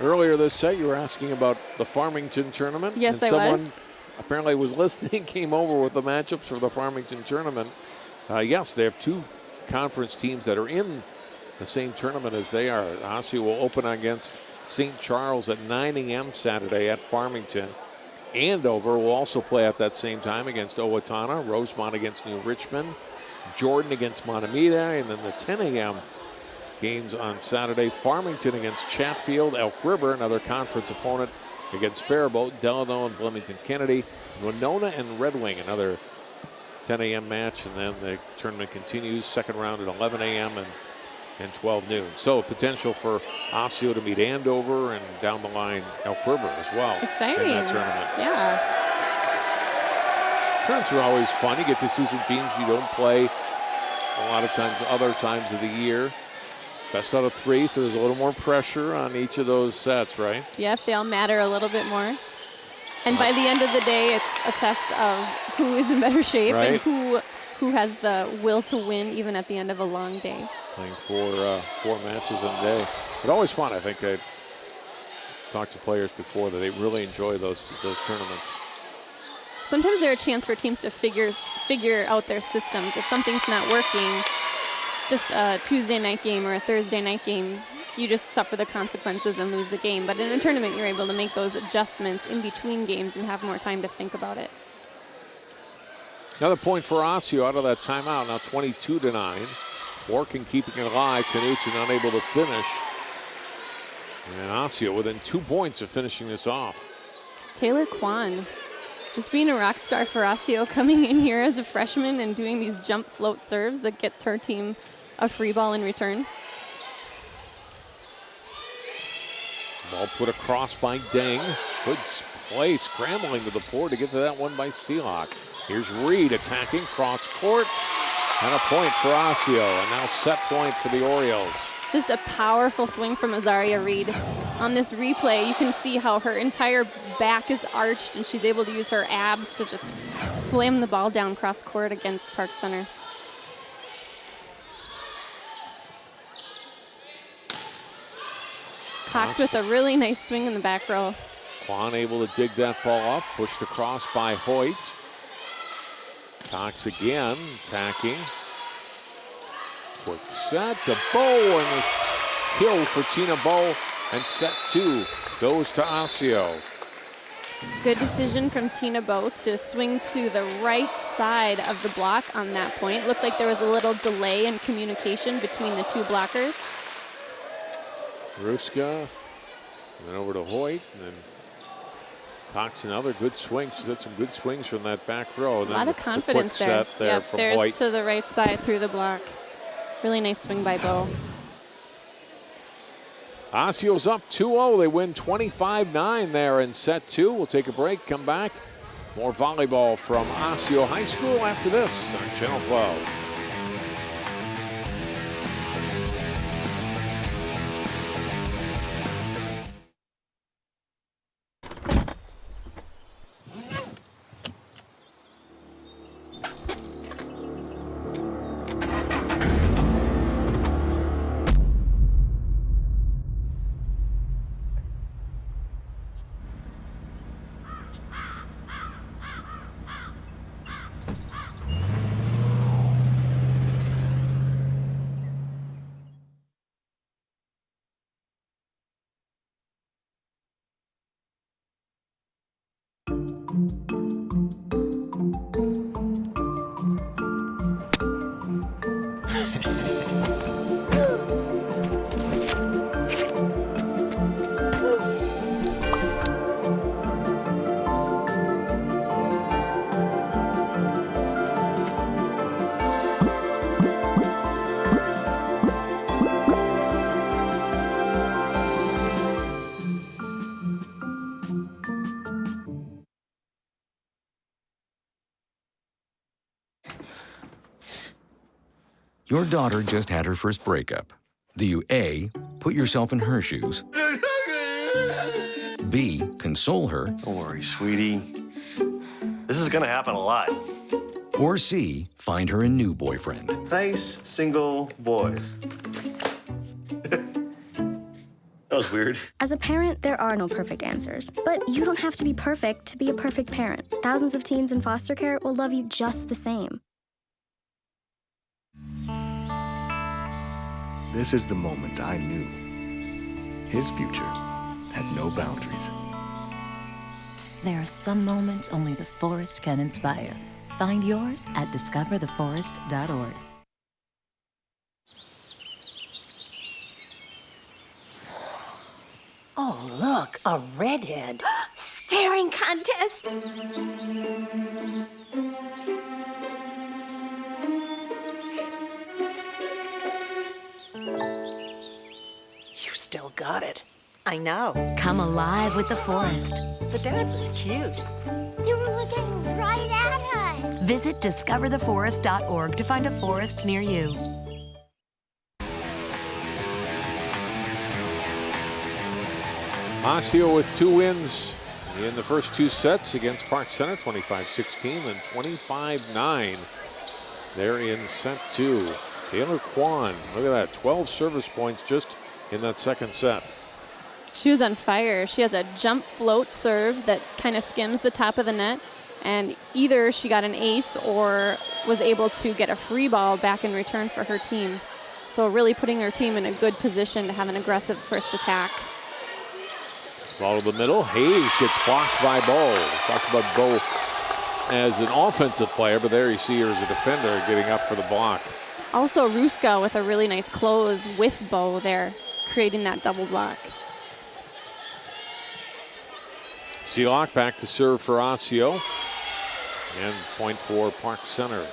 Earlier this set, you were asking about the Farmington tournament. Yes, and I someone was. apparently was listening, came over with the matchups for the Farmington tournament. Yes, they have two conference teams that are in the same tournament as they are. Osseo will open against St. Charles at 9 a.m. Saturday at Farmington. Andover will also play at that same time against Owatonna, Rosemont against New Richmond, Jordan against Montemita, and then the 10 a.m. games on Saturday. Farmington against Chatfield, Elk River, another conference opponent against Faribault, Delano and Bloomington Kennedy, Winona and Red Wing, another 10 a.m. match, and then the tournament continues, second round at 11 a.m. and 12 noon. So potential for Osseo to meet Andover and down the line Elk River as well. Exciting. In that tournament. Yeah. Tournaments are always fun. You get to see some teams you don't play a lot of times, other times of the year. Best out of three, so there's a little more pressure on each of those sets, right? Yep, they all matter a little bit more. And by the end of the day, it's a test of who is in better shape and who has the will to win even at the end of a long day. Playing four matches in a day. But always fun. I think I talked to players before that they really enjoy those tournaments. Sometimes they're a chance for teams to figure out their systems. If something's not working, just a Tuesday night game or a Thursday night game, you just suffer the consequences and lose the game. But in a tournament, you're able to make those adjustments in between games and have more time to think about it. Another point for Osseo out of that timeout. Now 22-9. Orkin keeping it alive. Knutson unable to finish. And Osseo within 2 points of finishing this off. Taylor Kwan, just being a rock star for Osseo, coming in here as a freshman and doing these jump float serves that gets her team a free ball in return. Ball put across by Deng. Good play, scrambling to the floor to get to that one by Seelock. Here's Reed attacking cross court. And a point for Osseo. And now set point for the Orioles. Just a powerful swing from Azaria Reed. On this replay, you can see how her entire back is arched and she's able to use her abs to just slam the ball down cross court against Park Center. Cox with a really nice swing in the back row. Kwan able to dig that ball up, pushed across by Hoyt. Cox again, attacking. Quick set to Bow, and it's kill for Tina Bow, and set two goes to Osseo. Good decision from Tina Bow to swing to the right side of the block on that point. Looked like there was a little delay in communication between the two blockers. Ruska, and then over to Hoyt, and then Cox another good swing. She's had some good swings from that back row. A lot of confidence there. Set there yep, from there's Hoyt. to the right side through the block. Really nice swing by Bow. Osseo's up 2-0. They win 25-9 there in set two. We'll take a break, come back. More volleyball from Osseo High School after this on Channel 12. Your daughter just had her first breakup. Do you A, put yourself in her shoes? B, console her? Don't worry, sweetie. This is gonna happen a lot. Or C, find her a new boyfriend? Nice, single boys. That was weird. As a parent, there are no perfect answers. But you don't have to be perfect to be a perfect parent. Thousands of teens in foster care will love you just the same. This is the moment I knew his future had no boundaries. There are some moments only the forest can inspire. Find yours at discovertheforest.org. Oh, look, a redhead. Staring contest. You still got it. I know. Come alive with the forest. The dad was cute. They were looking right at us. Visit discovertheforest.org to find a forest near you. Osseo with 2 wins in the first 2 sets against Park Center, 25-16 and 25-9. They're in set 2. Taylor Kwan, look at that, 12 service points just in that second set. She was on fire. She has a jump float serve that kind of skims the top of the net, and either she got an ace or was able to get a free ball back in return for her team. So really putting her team in a good position to have an aggressive first attack. Ball to the middle. Hayes gets blocked by Bo. Talked about Bo as an offensive player, but there you see her as a defender getting up for the block. Also Ruska with a really nice close with Bo there, creating that double block. Seelock back to serve for Osseo. And point for Park Center.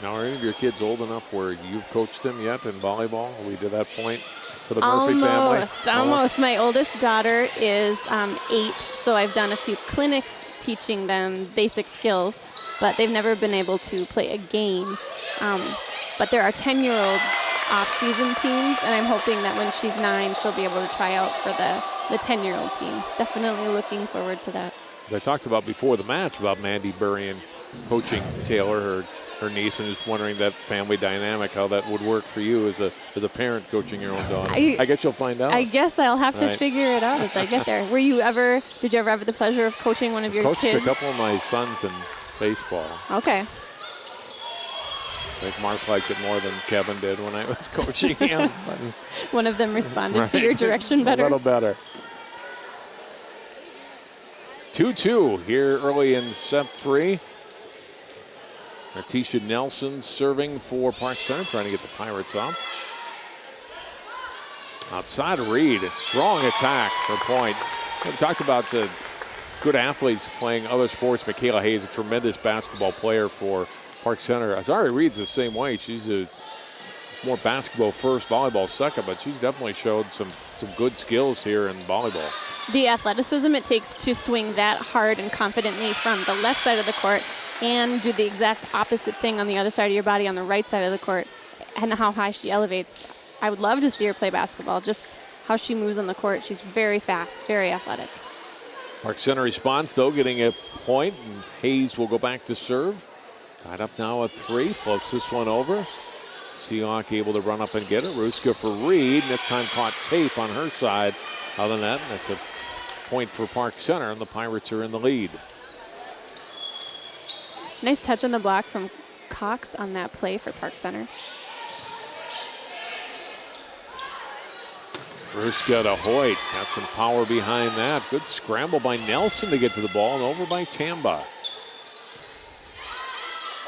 Now, are any of your kids old enough where you've coached them yet in volleyball? Are we to that point for the Murphy family? Almost. My oldest daughter is 8, so I've done a few clinics teaching them basic skills, but they've never been able to play a game. But there are 10-year-old off-season teams, and I'm hoping that when she's 9, she'll be able to try out for the 10-year-old team. Definitely looking forward to that. I talked about before the match about Mandy Burrian coaching Taylor, her niece, and just wondering that family dynamic, how that would work for you as a parent coaching your own daughter. I guess you'll find out. I guess I'll have to figure it out as I get there. Did you ever have the pleasure of coaching one of your kids? Coached a couple of my sons in baseball. Okay. I think Mark liked it more than Kevin did when I was coaching him. One of them responded to your direction better. A little better. 2-2 here early in set 3. Natisha Nelson serving for Park Center, trying to get the Pirates up. Outside of Reed, a strong attack for point. We talked about the good athletes playing other sports. Michaela Hayes, a tremendous basketball player for Park Center. Azari Reed's the same way. She's a more basketball first, volleyball second, but she's definitely showed some good skills here in volleyball. The athleticism it takes to swing that hard and confidently from the left side of the court and do the exact opposite thing on the other side of your body on the right side of the court, and how high she elevates. I would love to see her play basketball, just how she moves on the court. She's very fast, very athletic. Park Center responds, though, getting a point, and Hayes will go back to serve. Tied up now at 3, floats this one over. Seelock able to run up and get it. Ruska for Reed, and this time caught tape on her side of the net. That's a point for Park Center, and the Pirates are in the lead. Nice touch on the block from Cox on that play for Park Center. Ruska to Hoyt, got some power behind that. Good scramble by Nelson to get to the ball, and over by Tamba.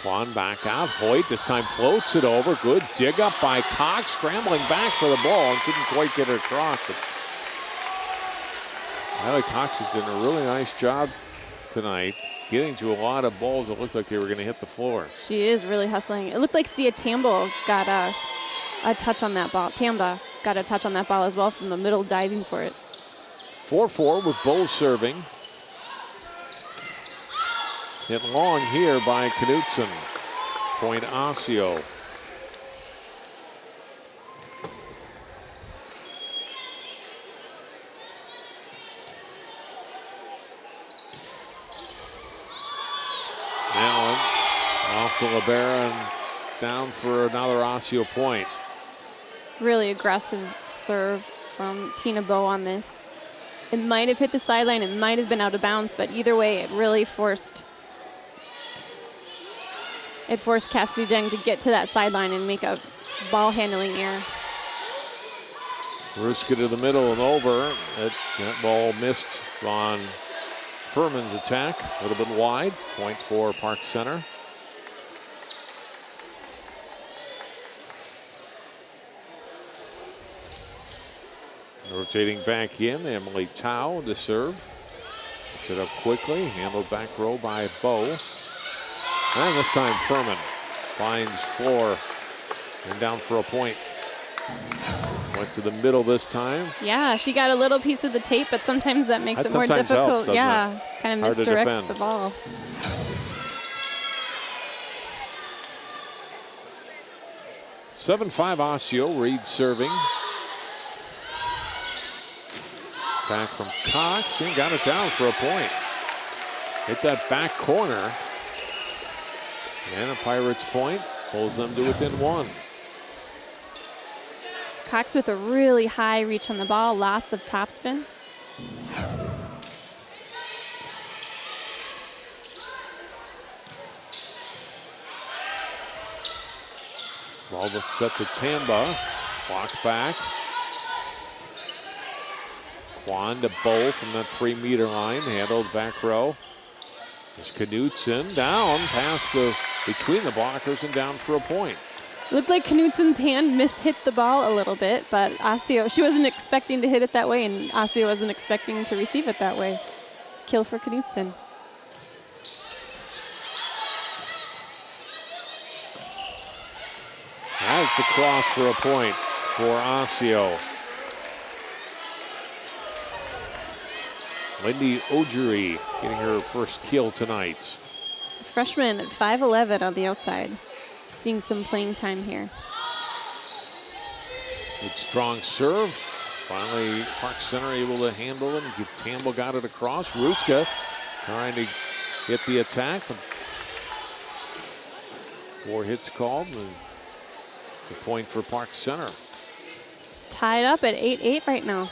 Kwan back out. Hoyt this time floats it over. Good dig up by Cox, scrambling back for the ball and couldn't quite get it across. But Riley Cox has done a really nice job tonight, getting to a lot of balls that looked like they were going to hit the floor. She is really hustling. It looked like Sia Tambo got a touch on that ball. Tamba got a touch on that ball as well from the middle, diving for it. 4-4 with Bo serving. Hit long here by Knutson. Point Osseo. Allen off to Libera, and down for another Osseo point. Really aggressive serve from Tina Bow on this. It might have hit the sideline, it might have been out of bounds, but either way, it really forced Cassidy Deng to get to that sideline and make a ball handling error. Ruska to the middle and over. That ball missed on Furman's attack. A little bit wide. Point for Park Center. Rotating back in, Emily Tao to serve. Gets it up quickly, handled back row by Bow. And this time Furman finds floor and down for a point. Went to the middle this time. Yeah, she got a little piece of the tape, but sometimes that makes That it more sometimes difficult. helps, Yeah, kind of Hard to misdirects defend. the ball. (7-5) Osseo. Reed serving. Attack from Cox and got it down for a point. Hit that back corner. And a Pirates point pulls them to within one. Cox with a really high reach on the ball, lots of topspin. Ball was set to Tamba. Blocked back. Kwan to Bow from that 3-meter line. Handled back row. There's Knutson down past between the blockers and down for a point. Looked like Knutson's hand mishit the ball a little bit, but Osseo, she wasn't expecting to hit it that way, and Osseo wasn't expecting to receive it that way. Kill for Knutson. That's across for a point for Osseo. Lindy Ojiri getting her first kill tonight. Freshman at 5'11" on the outside. Seeing some playing time here. Good strong serve. Finally, Park Center able to handle it. Tambo got it across. Ruska trying to get the attack. But 4 hits called. And it's a point for Park Center. Tied up at 8-8 right now.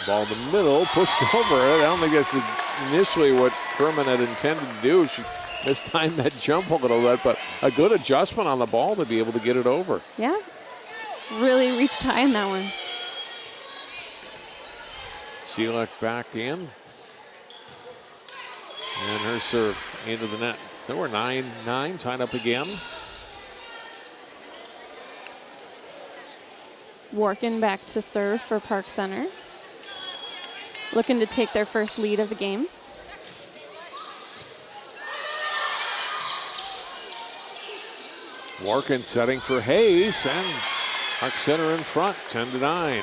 Ball in the middle, pushed over it. I don't think that's initially what Furman had intended to do. She mistimed that jump a little bit, but a good adjustment on the ball to be able to get it over. Yeah, really reached high in that one. Selak back in. And her serve into the net. So we're 9-9, tied up again. Working back to serve for Park Center. Looking to take their first lead of the game. Working setting for Hayes, and Park Center in front, 10-9.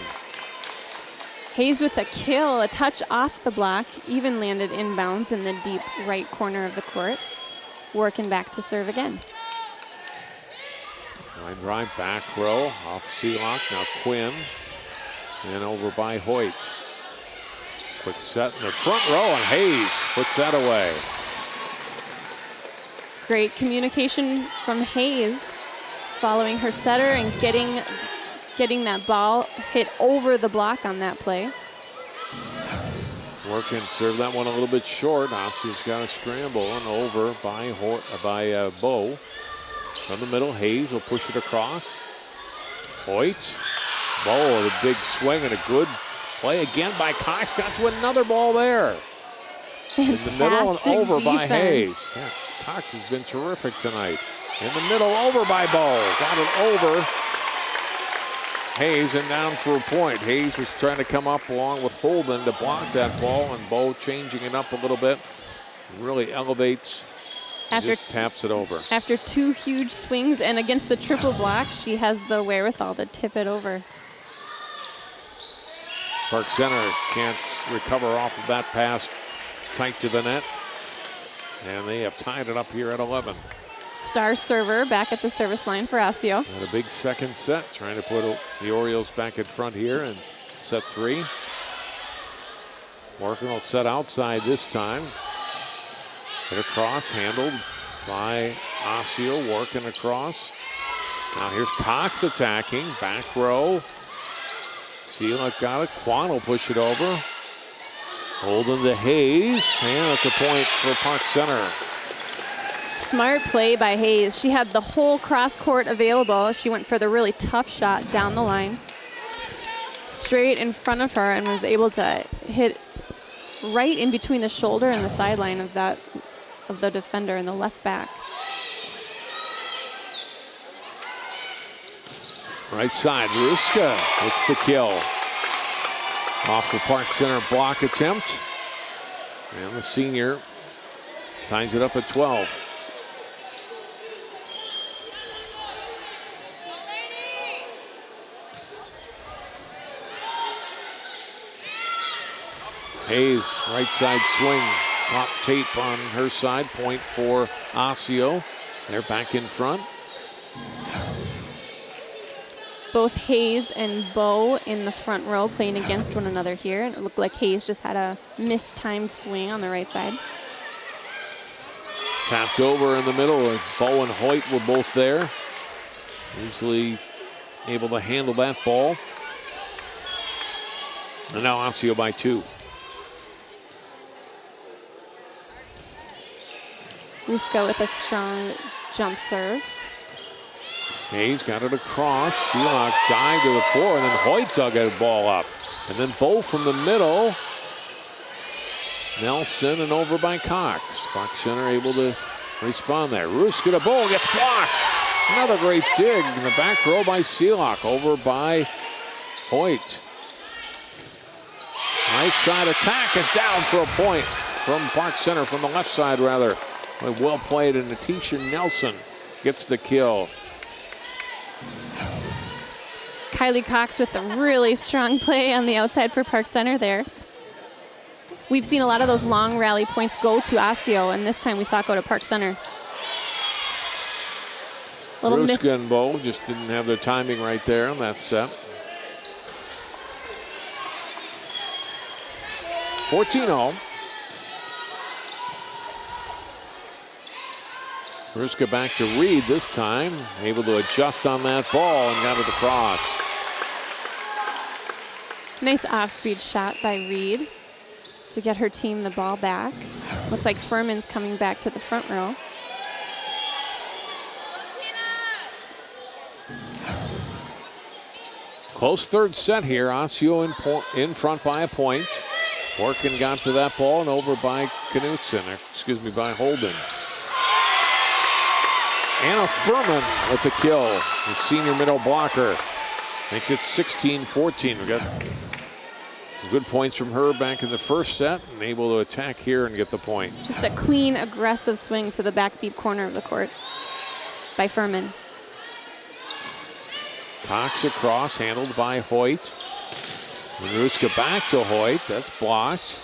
Hayes with a kill, a touch off the block, even landed inbounds in the deep right corner of the court. Working back to serve again. Line drive, back row, off Selak, now Quinn. And over by Hoyt. Quick set in the front row, and Hayes puts that away. Great communication from Hayes, following her setter and getting that ball hit over the block on that play. Working, serve that one a little bit short. Osseo's got a scramble and over by Bow. From the middle, Hayes will push it across. Hoyt, Bow with a big swing and a good play again by Cox. Got to another ball there. Fantastic in the middle and over defense by Hayes. Yeah, Cox has been terrific tonight. In the middle, over by Bow. Got it over Hayes and down for a point. Hayes was trying to come up along with Holden to block that ball, and Bow changing it up a little bit. Really elevates, just taps it over. After 2 huge swings and against the triple block, she has the wherewithal to tip it over. Park Center can't recover off of that pass tight to the net. And they have tied it up here at 11. Star server back at the service line for Osseo. And a big second set, trying to put the Orioles back in front here in set 3. Working will set outside this time. Hit across, handled by Osseo, working across. Now here's Cox attacking, back row. Seelock got it, Quan will push it over. Holding to Hayes, and that's a point for Park Center. Smart play by Hayes. She had the whole cross court available. She went for the really tough shot down the line, straight in front of her, and was able to hit right in between the shoulder and the sideline of the defender in the left back. Right side, Ruska gets the kill. Off the Park Center block attempt. And the senior ties it up at 12. Hayes, right side swing. Caught tape on her side. Point for Osseo. They're back in front. Both Hayes and Bo in the front row playing against one another here. And it looked like Hayes just had a mistimed swing on the right side. Tapped over in the middle. Bo and Hoyt were both there. Easily able to handle that ball. And now Osseo by 2. Ruska with a strong jump serve. Hayes got it across. Seelock dived to the floor, and then Hoyt dug a ball up. And then Bo from the middle. Nelson and over by Cox. Park Center able to respond there. Ruska to Bo, gets blocked. Another great dig in the back row by Seelock, over by Hoyt. Right side attack is down for a point from Park Center, from the left side rather. Well played, and Natisha Nelson gets the kill. Kylie Cox with a really strong play on the outside for Park Center there. We've seen a lot of those long rally points go to Osseo, and this time we saw it go to Park Center. Ruska and Bo just didn't have their timing right there on that set. 14-0. Ruska back to Reed this time, able to adjust on that ball and got it across. Nice off-speed shot by Reed to get her team the ball back. Looks like Furman's coming back to the front row. Close third set here. Osseo in front by a point. Orkin got to that ball and over by Knutson, by Holden. Anna Furman with the kill, the senior middle blocker. Makes it 16-14. We got some good points from her back in the first set, and able to attack here and get the point. Just a clean, aggressive swing to the back deep corner of the court by Furman. Cox across, handled by Hoyt. Ruska back to Hoyt, that's blocked.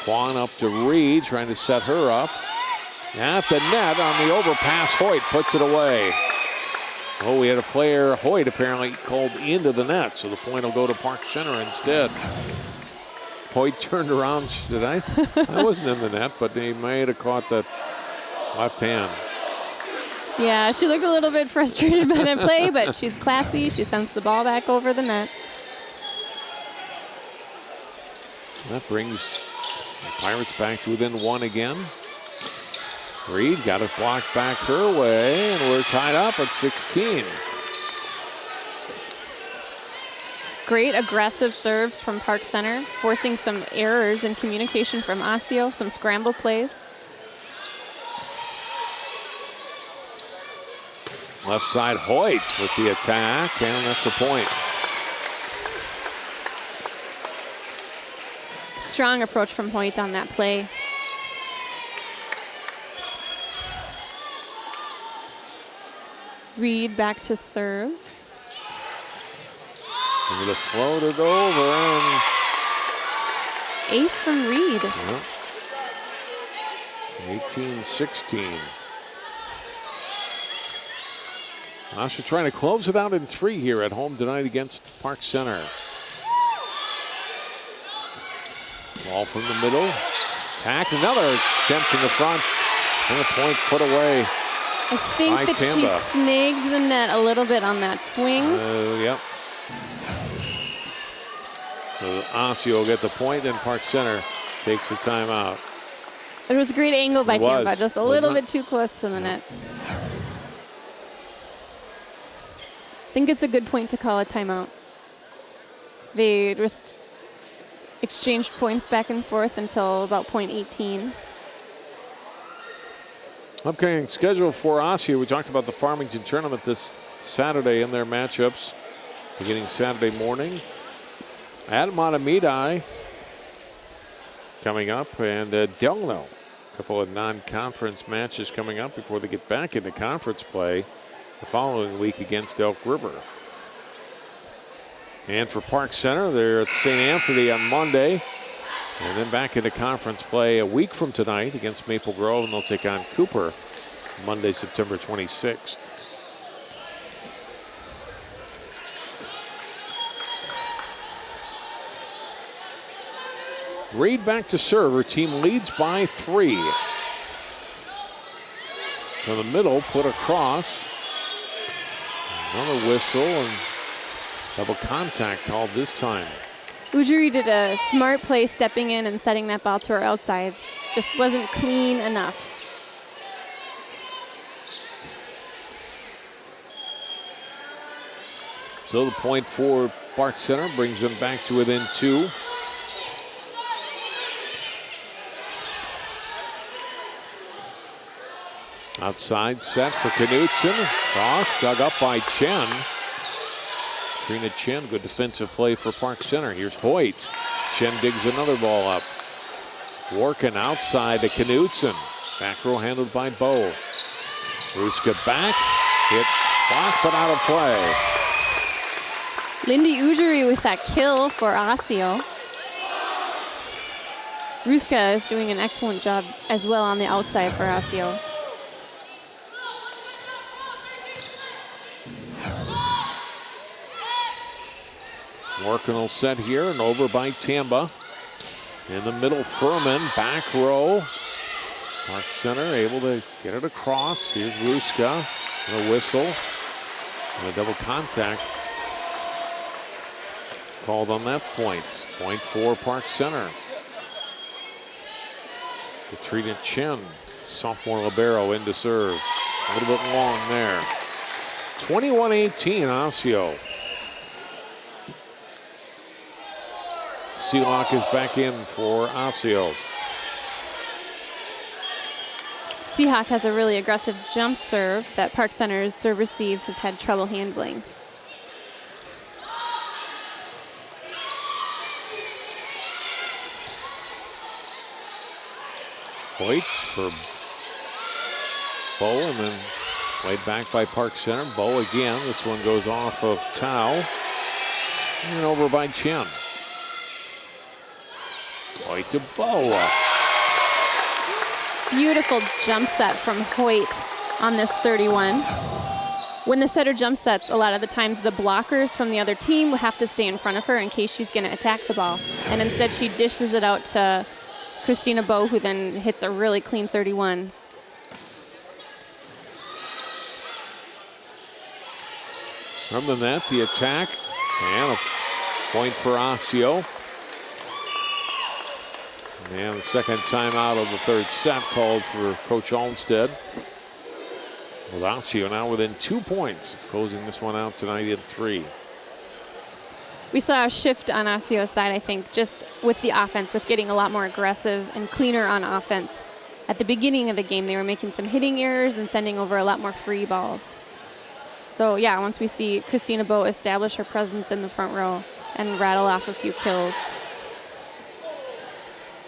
Quan up to Reed, trying to set her up. At the net on the overpass, Hoyt puts it away. Oh, we had a player, Hoyt, apparently called into the net, so the point will go to Park Center instead. Hoyt turned around, she said, I wasn't in the net, but they might have caught that left hand. Yeah, she looked a little bit frustrated by that play, but she's classy. She sends the ball back over the net. That brings the Pirates back to within 1 again. Reed got it blocked back her way, and we're tied up at 16. Great aggressive serves from Park Center, forcing some errors in communication from Osseo, some scramble plays. Left side, Hoyt with the attack, and that's a point. Strong approach from Hoyt on that play. Reed back to serve. Able to float it over, and ace from Reed. Yeah. 18-16. Asha trying to close it out in 3 here at home tonight against Park Center. Ball from the middle. Attack, another attempt in the front. And a point put away. I think by that Tamba. she snagged the net a little bit on that swing. Yep. So Osseo will get the point, and Park Center takes a timeout. It was a great angle by It was, Tampa, just a wasn't little it? bit too close to the net. I think it's a good point to call a timeout. They just exchanged points back and forth until about point 18. Upcoming schedule for Osseo. We talked about the Farmington tournament this Saturday in their matchups beginning Saturday morning. At Matamidi coming up, and Delano. A couple of non-conference matches coming up before they get back into conference play the following week against Elk River. And for Park Center, they're at St. Anthony on Monday. And then back into conference play a week from tonight against Maple Grove, and they'll take on Cooper Monday, September 26th. Reed back to serve. Her team leads by 3. To the middle, put across. Another whistle and double contact called this time. Ujiri did a smart play stepping in and setting that ball to her outside. Just wasn't clean enough. So the point for Park Center brings them back to within 2. Outside set for Knutson. Cross dug up by Chen. Trina Chen, good defensive play for Park Center. Here's Hoyt. Chen digs another ball up. Working outside to Knutson. Back row handled by Bowe. Ruska back. Hit blocked but out of play. Lindy Ujiri with that kill for Osseo. Ruska is doing an excellent job as well on the outside for Osseo. Working set here and over by Tamba. In the middle, Furman, back row. Park Center able to get it across. Here's Ruska. And a whistle. And a double contact called on that point. Point for Park Center. Katrina Chen, sophomore libero, in to serve. A little bit long there. 21-18, Osseo. Seelock is back in for Osseo. Seahawk has a really aggressive jump serve that Park Center's serve receive has had trouble handling. Hoyt for Bowe, and then played back by Park Center. Bowe again. This one goes off of Tao and over by Chen. Hoyt to Bowe. Beautiful jump set from Hoyt on this 31. When the setter jump sets, a lot of the times the blockers from the other team will have to stay in front of her in case she's going to attack the ball. And instead she dishes it out to Christina Bowe, who then hits a really clean 31. From the net, the attack, and a point for Osseo. And the second timeout of the third set called for Coach Olmsted. With Osseo now within 2 points of closing this one out tonight in 3. We saw a shift on Osseo's side, I think, just with the offense, with getting a lot more aggressive and cleaner on offense. At the beginning of the game, they were making some hitting errors and sending over a lot more free balls. So, yeah, once we see Christina Bowe establish her presence in the front row and rattle off a few kills.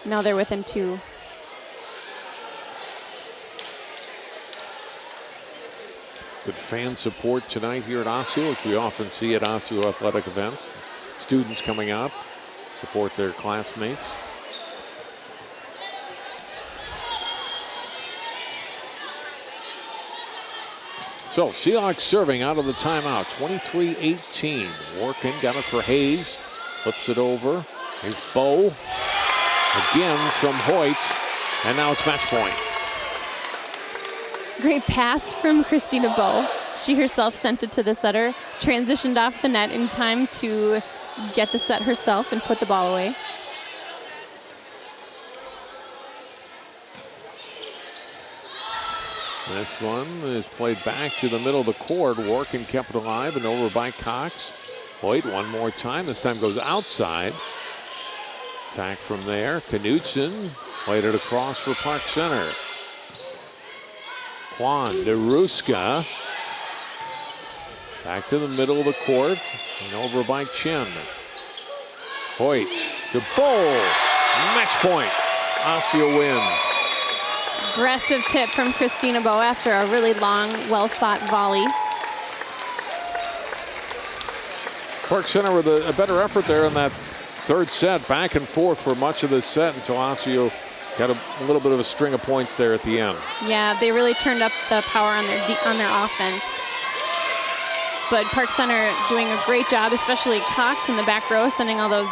Now they're within 2. Good fan support tonight here at Osseo, which we often see at Osseo athletic events. Students coming out, support their classmates. So Seahawks serving out of the timeout, 23-18. Working, got it for Hayes, flips it over. Here's Bowe. Again from Hoyt, and now it's match point. Great pass from Christina Bow. She herself sent it to the setter, transitioned off the net in time to get the set herself and put the ball away. This one is played back to the middle of the court. Workin kept it alive and over by Cox. Hoyt one more time. This time goes outside. Attack from there. Knutson played it across for Park Center. Kwan DeRuska. Back to the middle of the court and over by Chin. Hoyt to Bowl. Match point. Osseo wins. Aggressive tip from Christina Bow after a really long, well-fought volley. Park Center with a better effort there in that third set, back and forth for much of this set until Osseo got a little bit of a string of points there at the end. Yeah, they really turned up the power on their offense. But Park Center doing a great job, especially Cox in the back row, sending all those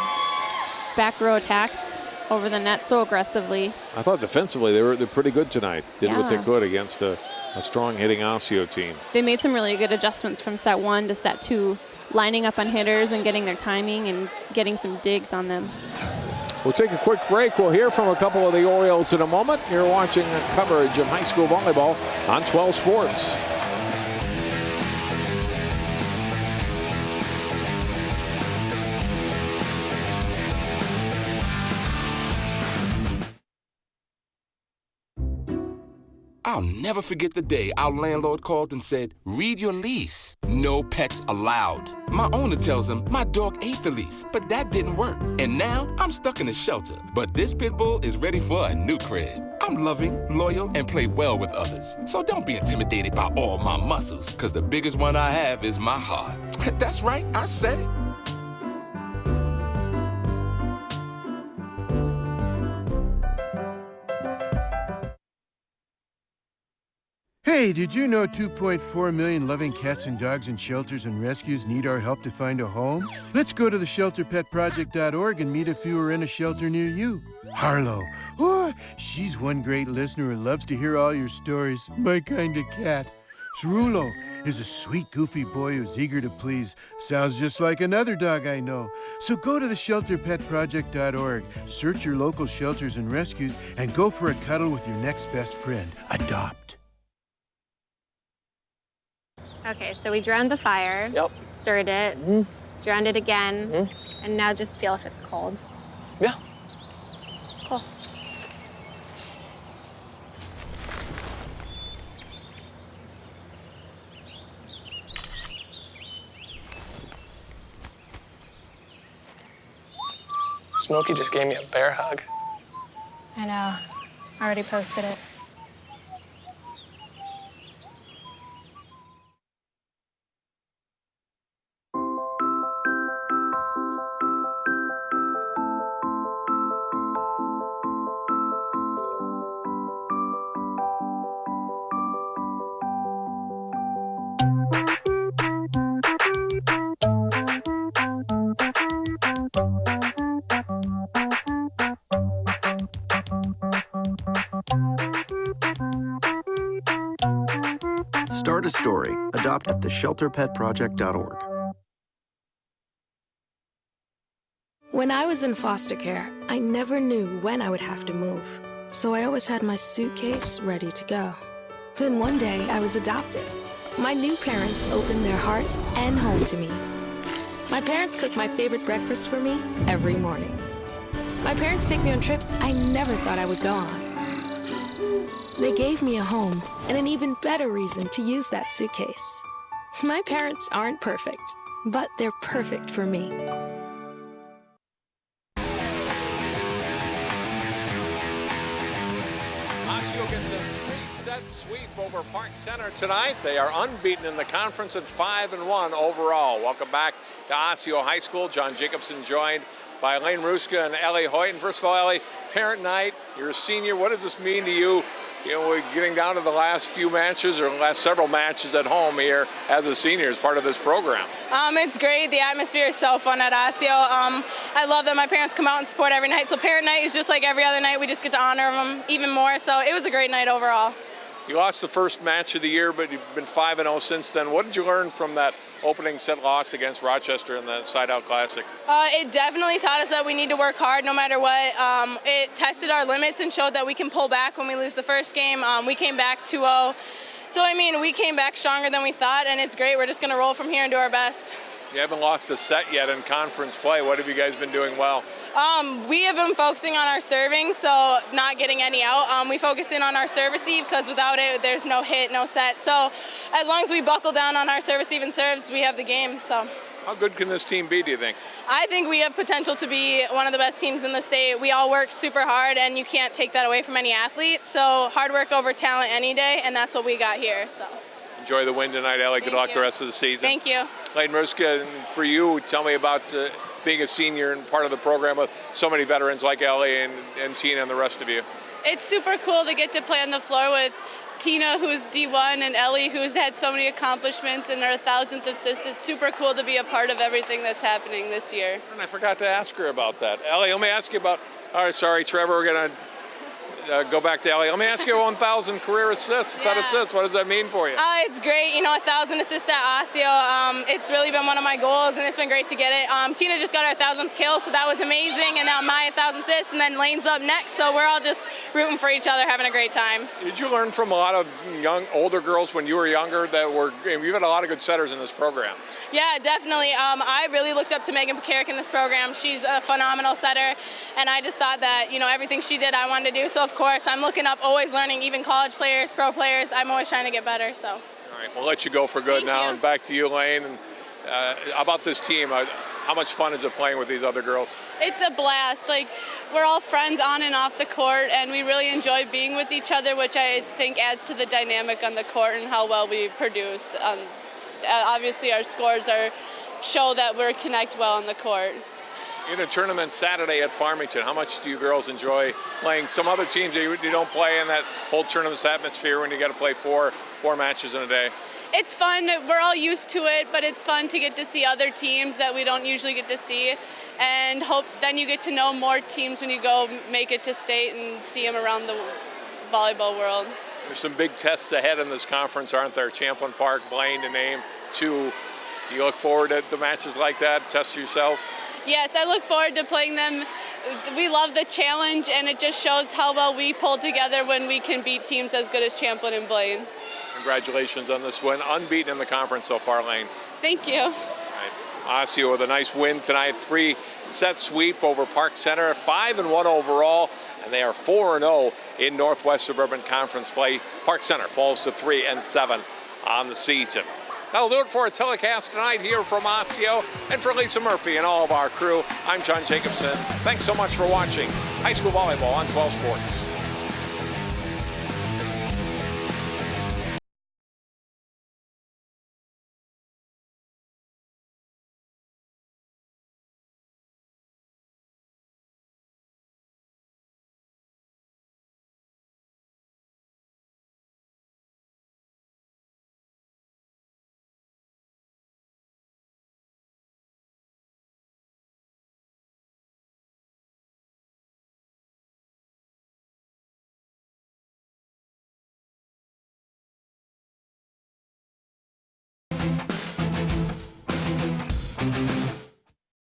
back row attacks over the net so aggressively. I thought defensively they're pretty good tonight. Did what they could against a strong hitting Osseo team. They made some really good adjustments from set 1 to set 2, lining up on hitters and getting their timing and getting some digs on them. We'll take a quick break. We'll hear from a couple of the Orioles in a moment. You're watching coverage of high school volleyball on 12 Sports. I'll never forget the day our landlord called and said, "Read your lease. No pets allowed." My owner tells him my dog ate the lease, but that didn't work. And now I'm stuck in a shelter. But this pit bull is ready for a new crib. I'm loving, loyal, and play well with others. So don't be intimidated by all my muscles, because the biggest one I have is my heart. That's right, I said it. Hey, did you know 2.4 million loving cats and dogs in shelters and rescues need our help to find a home? Let's go to theshelterpetproject.org and meet if you are in a shelter near you. Harlow, oh, she's one great listener who loves to hear all your stories. My kind of cat. Cerulo is a sweet, goofy boy who's eager to please. Sounds just like another dog I know. So go to theshelterpetproject.org, search your local shelters and rescues, and go for a cuddle with your next best friend. Adopt. Okay, so we drowned the fire, stirred it, drowned it again, and now just feel if it's cold. Yeah. Cool. Smokey just gave me a bear hug. I know. Already posted it. Start a story. Adopt at theshelterpetproject.org. When I was in foster care, I never knew when I would have to move. So I always had my suitcase ready to go. Then one day, I was adopted. My new parents opened their hearts and home to me. My parents cook my favorite breakfast for me every morning. My parents take me on trips I never thought I would go on. They gave me a home and an even better reason to use that suitcase. My parents aren't perfect, but they're perfect for me. Osseo gets a 3-set sweep over Park Center tonight. They are unbeaten in the conference at 5-1 overall. Welcome back to Osseo High School. John Jacobson joined by Elaine Ruska and Ellie Hoyt. And first of all, Ellie, parent night, you're a senior. What does this mean to you You know, we're getting down to the last few matches or last several matches at home here as a senior as part of this program. It's great. The atmosphere is so fun at Osseo. I love that my parents come out and support every night. So parent night is just like every other night. We just get to honor them even more. So it was a great night overall. You lost the first match of the year, but you've been 5-0 since then. What did you learn from that opening set loss against Rochester in the Side Out Classic? It definitely taught us that we need to work hard no matter what. It tested our limits and showed that we can pull back when we lose the first game. We came back 2-0. So, I mean, we came back stronger than we thought, and it's great. We're just going to roll from here and do our best. You haven't lost a set yet in conference play. What have you guys been doing well? We have been focusing on our serving, so not getting any out. We focus in on our serve receive because without it, there's no hit, no set. So as long as we buckle down on our serve receive and serves, we have the game. So. How good can this team be, do you think? I think we have potential to be one of the best teams in the state. We all work super hard, and you can't take that away from any athlete. So hard work over talent any day, and that's what we got here. So. Enjoy the win tonight, Ellie. Good luck the rest of the season. Thank you. Layton Mariska, for you, tell me about being a senior and part of the program with so many veterans like Ellie and Tina and the rest of you. It's super cool to get to play on the floor with Tina, who's D1, and Ellie, who's had so many accomplishments and her 1,000th assist. It's super cool to be a part of everything that's happening this year. And I forgot to ask her about that. Ellie, let me ask you about, all right, sorry, Trevor, we're going to go back to Ellie. Let me ask you 1,000 career assists, set assists. What does that mean for you? It's great. You know, 1,000 assists at Osseo. It's really been one of my goals, and it's been great to get it. Tina just got her 1,000th kill, so that was amazing. And now my 1,000 assists, and then Lane's up next. So we're all just rooting for each other, having a great time. Did you learn from a lot of older girls when you were younger that were, you've had a lot of good setters in this program? Yeah, definitely. I really looked up to Megan Pekarik in this program. She's a phenomenal setter, and I just thought that, you know, everything she did, I wanted to do. So of course, I'm looking up, always learning, even college players, pro players. I'm always trying to get better. So. All right, we'll let you go for good now, and back to you, Lane. And about this team, how much fun is it playing with these other girls? It's a blast. Like, we're all friends on and off the court, and we really enjoy being with each other, which I think adds to the dynamic on the court and how well we produce. Obviously, our scores show that we connect well on the court. In a tournament Saturday at Farmington, how much do you girls enjoy playing some other teams that you don't play in that whole tournament atmosphere when you got to play four matches in a day? It's fun. We're all used to it, but it's fun to get to see other teams that we don't usually get to see, and then you get to know more teams when you go make it to state and see them around the volleyball world. There's some big tests ahead in this conference, aren't there? Champlain Park, Blaine to name two. You look forward to the matches like that, test yourselves? Yes, I look forward to playing them. We love the challenge, and it just shows how well we pull together when we can beat teams as good as Champlain and Blaine. Congratulations on this win. Unbeaten in the conference so far, Lane. Thank you. All right. Osseo with a nice win tonight. 3-set sweep over Park Center. 5-1 overall, and they are 4-0 in Northwest Suburban Conference play. Park Center falls to 3-7 on the season. That'll do it for a telecast tonight here from Osseo. And for Lisa Murphy and all of our crew, I'm John Jacobson. Thanks so much for watching High School Volleyball on 12 Sports.